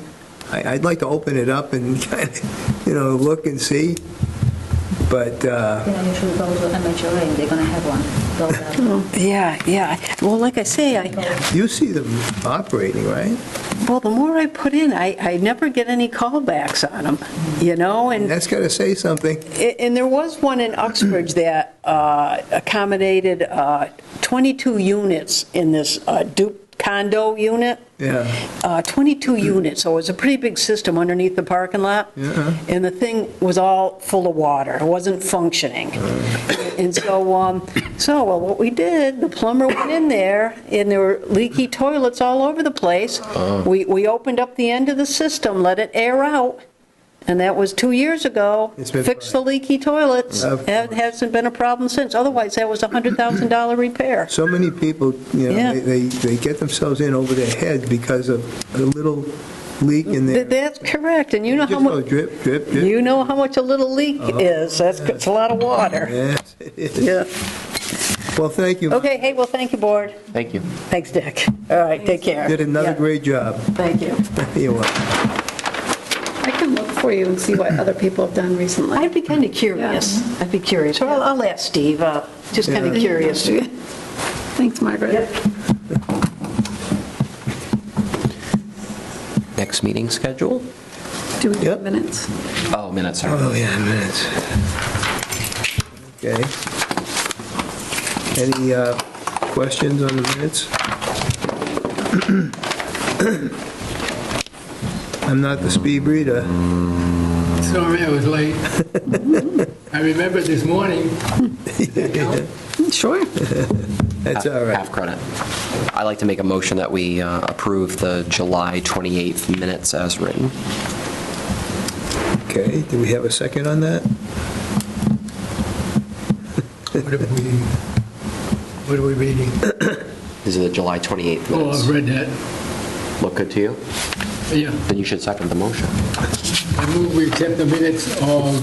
S1: I'd like to open it up and kind of, look and see, but,
S4: You should go to MHRA, and they're gonna have one. Go there.
S5: Yeah. Well, like I say,
S1: you see them operating, right?
S5: well, the more I put in, I never get any callbacks on them, and
S1: That's got to say something.
S5: And there was one in Uxbridge that accommodated 22 units in this dupe condo unit.
S1: Yeah.
S5: 22 units, so it was a pretty big system underneath the parking lot.
S1: Yeah.
S5: And the thing was all full of water. It wasn't functioning. And so, well, what we did, the plumber went in there, and there were leaky toilets all over the place. We opened up the end of the system, let it air out, and that was 2 years ago.
S1: It's been
S5: Fixed
S1: fine.
S5: the leaky toilets.
S1: Of
S5: It hasn't been a problem since. Otherwise, that was a $100,000 repair.
S1: So many people,
S5: Yeah.
S1: they get themselves in over their head because of a little leak in there.
S5: That's correct, and you know how
S1: Just go
S5: much,
S1: drip, drip, drip.
S5: you know how much a little leak is. It's a lot of water.
S1: Yes, it is.
S5: Yeah.
S1: Well, thank you.
S5: Okay, hey, well, thank you, board.
S3: Thank you.
S5: Thanks, Dick. All right, take care.
S1: Did another
S5: Yeah.
S1: great job.
S5: Thank you.
S1: You're welcome.
S2: I can look for you and see what other people have done recently.
S5: I'd be kind of curious. I'd be curious. Well, I'll ask Steve, just kind of curious.
S2: Thanks, Margaret.
S3: Next meeting schedule?
S2: Do we do
S1: Yep.
S2: minutes?
S3: Oh, minutes, sorry.
S1: Oh, yeah, minutes. Okay. Any questions on the minutes? I'm not the speed reader.
S8: Sorry I was late. I remember this morning.
S2: Sure.
S1: That's all right.
S3: Half credit. I'd like to make a motion that we approve the July 28th minutes as written.
S1: Okay, do we have a second on that?
S8: What are we reading?
S3: These are the July 28th
S8: Oh,
S3: minutes.
S8: I've read that.
S3: Look good to you?
S8: Yeah.
S3: Then you should second the motion.
S8: I move we accept the minutes of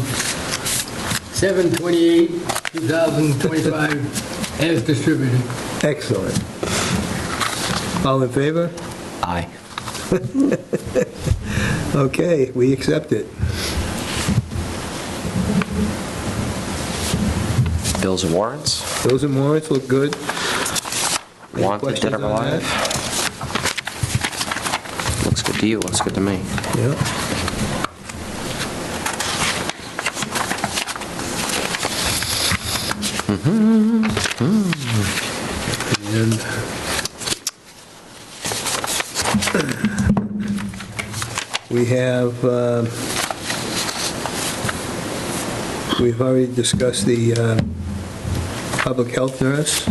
S8: 7/28/2025 as distributed.
S1: Excellent. All in favor?
S3: Aye.
S1: Okay, we accept it.
S3: Bills and warrants?
S1: Bills and warrants look good. Any
S3: Wanted,
S1: questions
S3: dead or
S1: on
S3: alive? Looks good to you, looks good to me.
S1: Yeah. And we have, we've already discussed the public health nurse,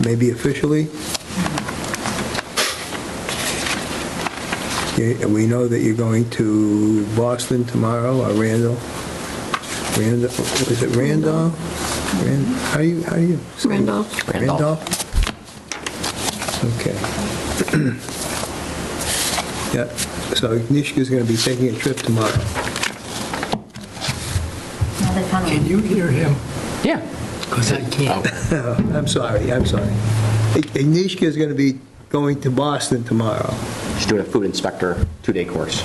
S1: maybe officially. We know that you're going to Boston tomorrow, or Randall. Is it Randolph? How do you say it?
S2: Randolph.
S3: Randolph.
S1: Okay. Yeah, so Nishka's going to be taking a trip tomorrow.
S4: Another tunnel.
S8: Can you hear him?
S3: Yeah.
S8: Because I can't.
S1: I'm sorry. Nishka's going to be going to Boston tomorrow.
S3: She's doing a food inspector 2-day course.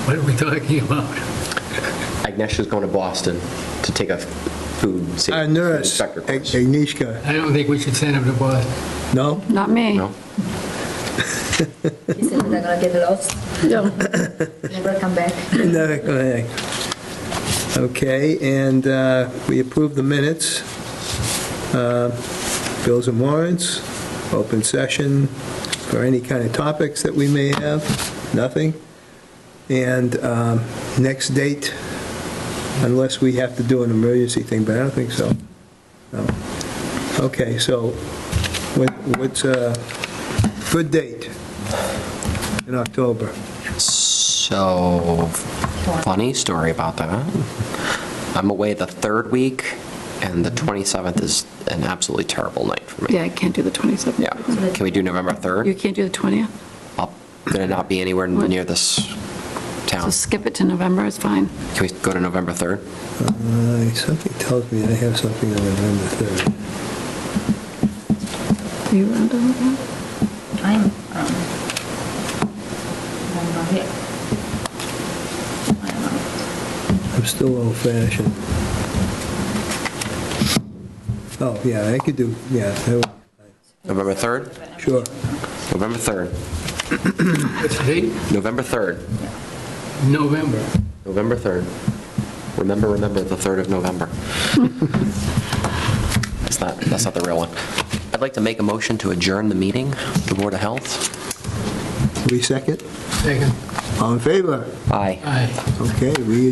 S8: What are we talking about?
S3: Agnieszka's going to Boston to take a food safety
S1: Our nurse,
S3: inspector course.
S1: Nishka.
S8: I don't think we should send him to Boston.
S1: No?
S2: Not me.
S3: No?
S4: He said they're gonna get lost,
S2: No.
S4: never come back.
S1: No, go ahead. Okay, and we approve the minutes. Bills and warrants, open session for any kind of topics that we may have, nothing. And next date, unless we have to do an emergency thing, but I don't think so. No. Okay, so what's a good date in October?
S3: So, funny story about that. I'm away the third week, and the 27th is an absolutely terrible night for me.
S2: Yeah, I can't do the 27th.
S3: Yeah. Can we do November
S2: You
S3: 3rd?
S2: can't do the 20th?
S3: I'm going to not be anywhere near this
S2: So
S3: town.
S2: skip it to November, is fine.
S3: Can we go to November 3rd?
S1: Something tells me I have something on November 3rd.
S2: Are you around on that?
S4: I'm not here. I'm out.
S1: I'm still old-fashioned. Oh, yeah, I could do, yeah,
S3: November 3rd?
S1: sure.
S3: November 3rd.
S8: What's the date?
S3: November 3rd.
S8: November.
S3: November 3rd. Remember the 3rd of November. That's not the real one. I'd like to make a motion to adjourn the meeting, the Board of Health.
S1: We second?
S8: Second.
S1: All in favor?
S3: Aye.
S8: Aye.
S1: Okay, we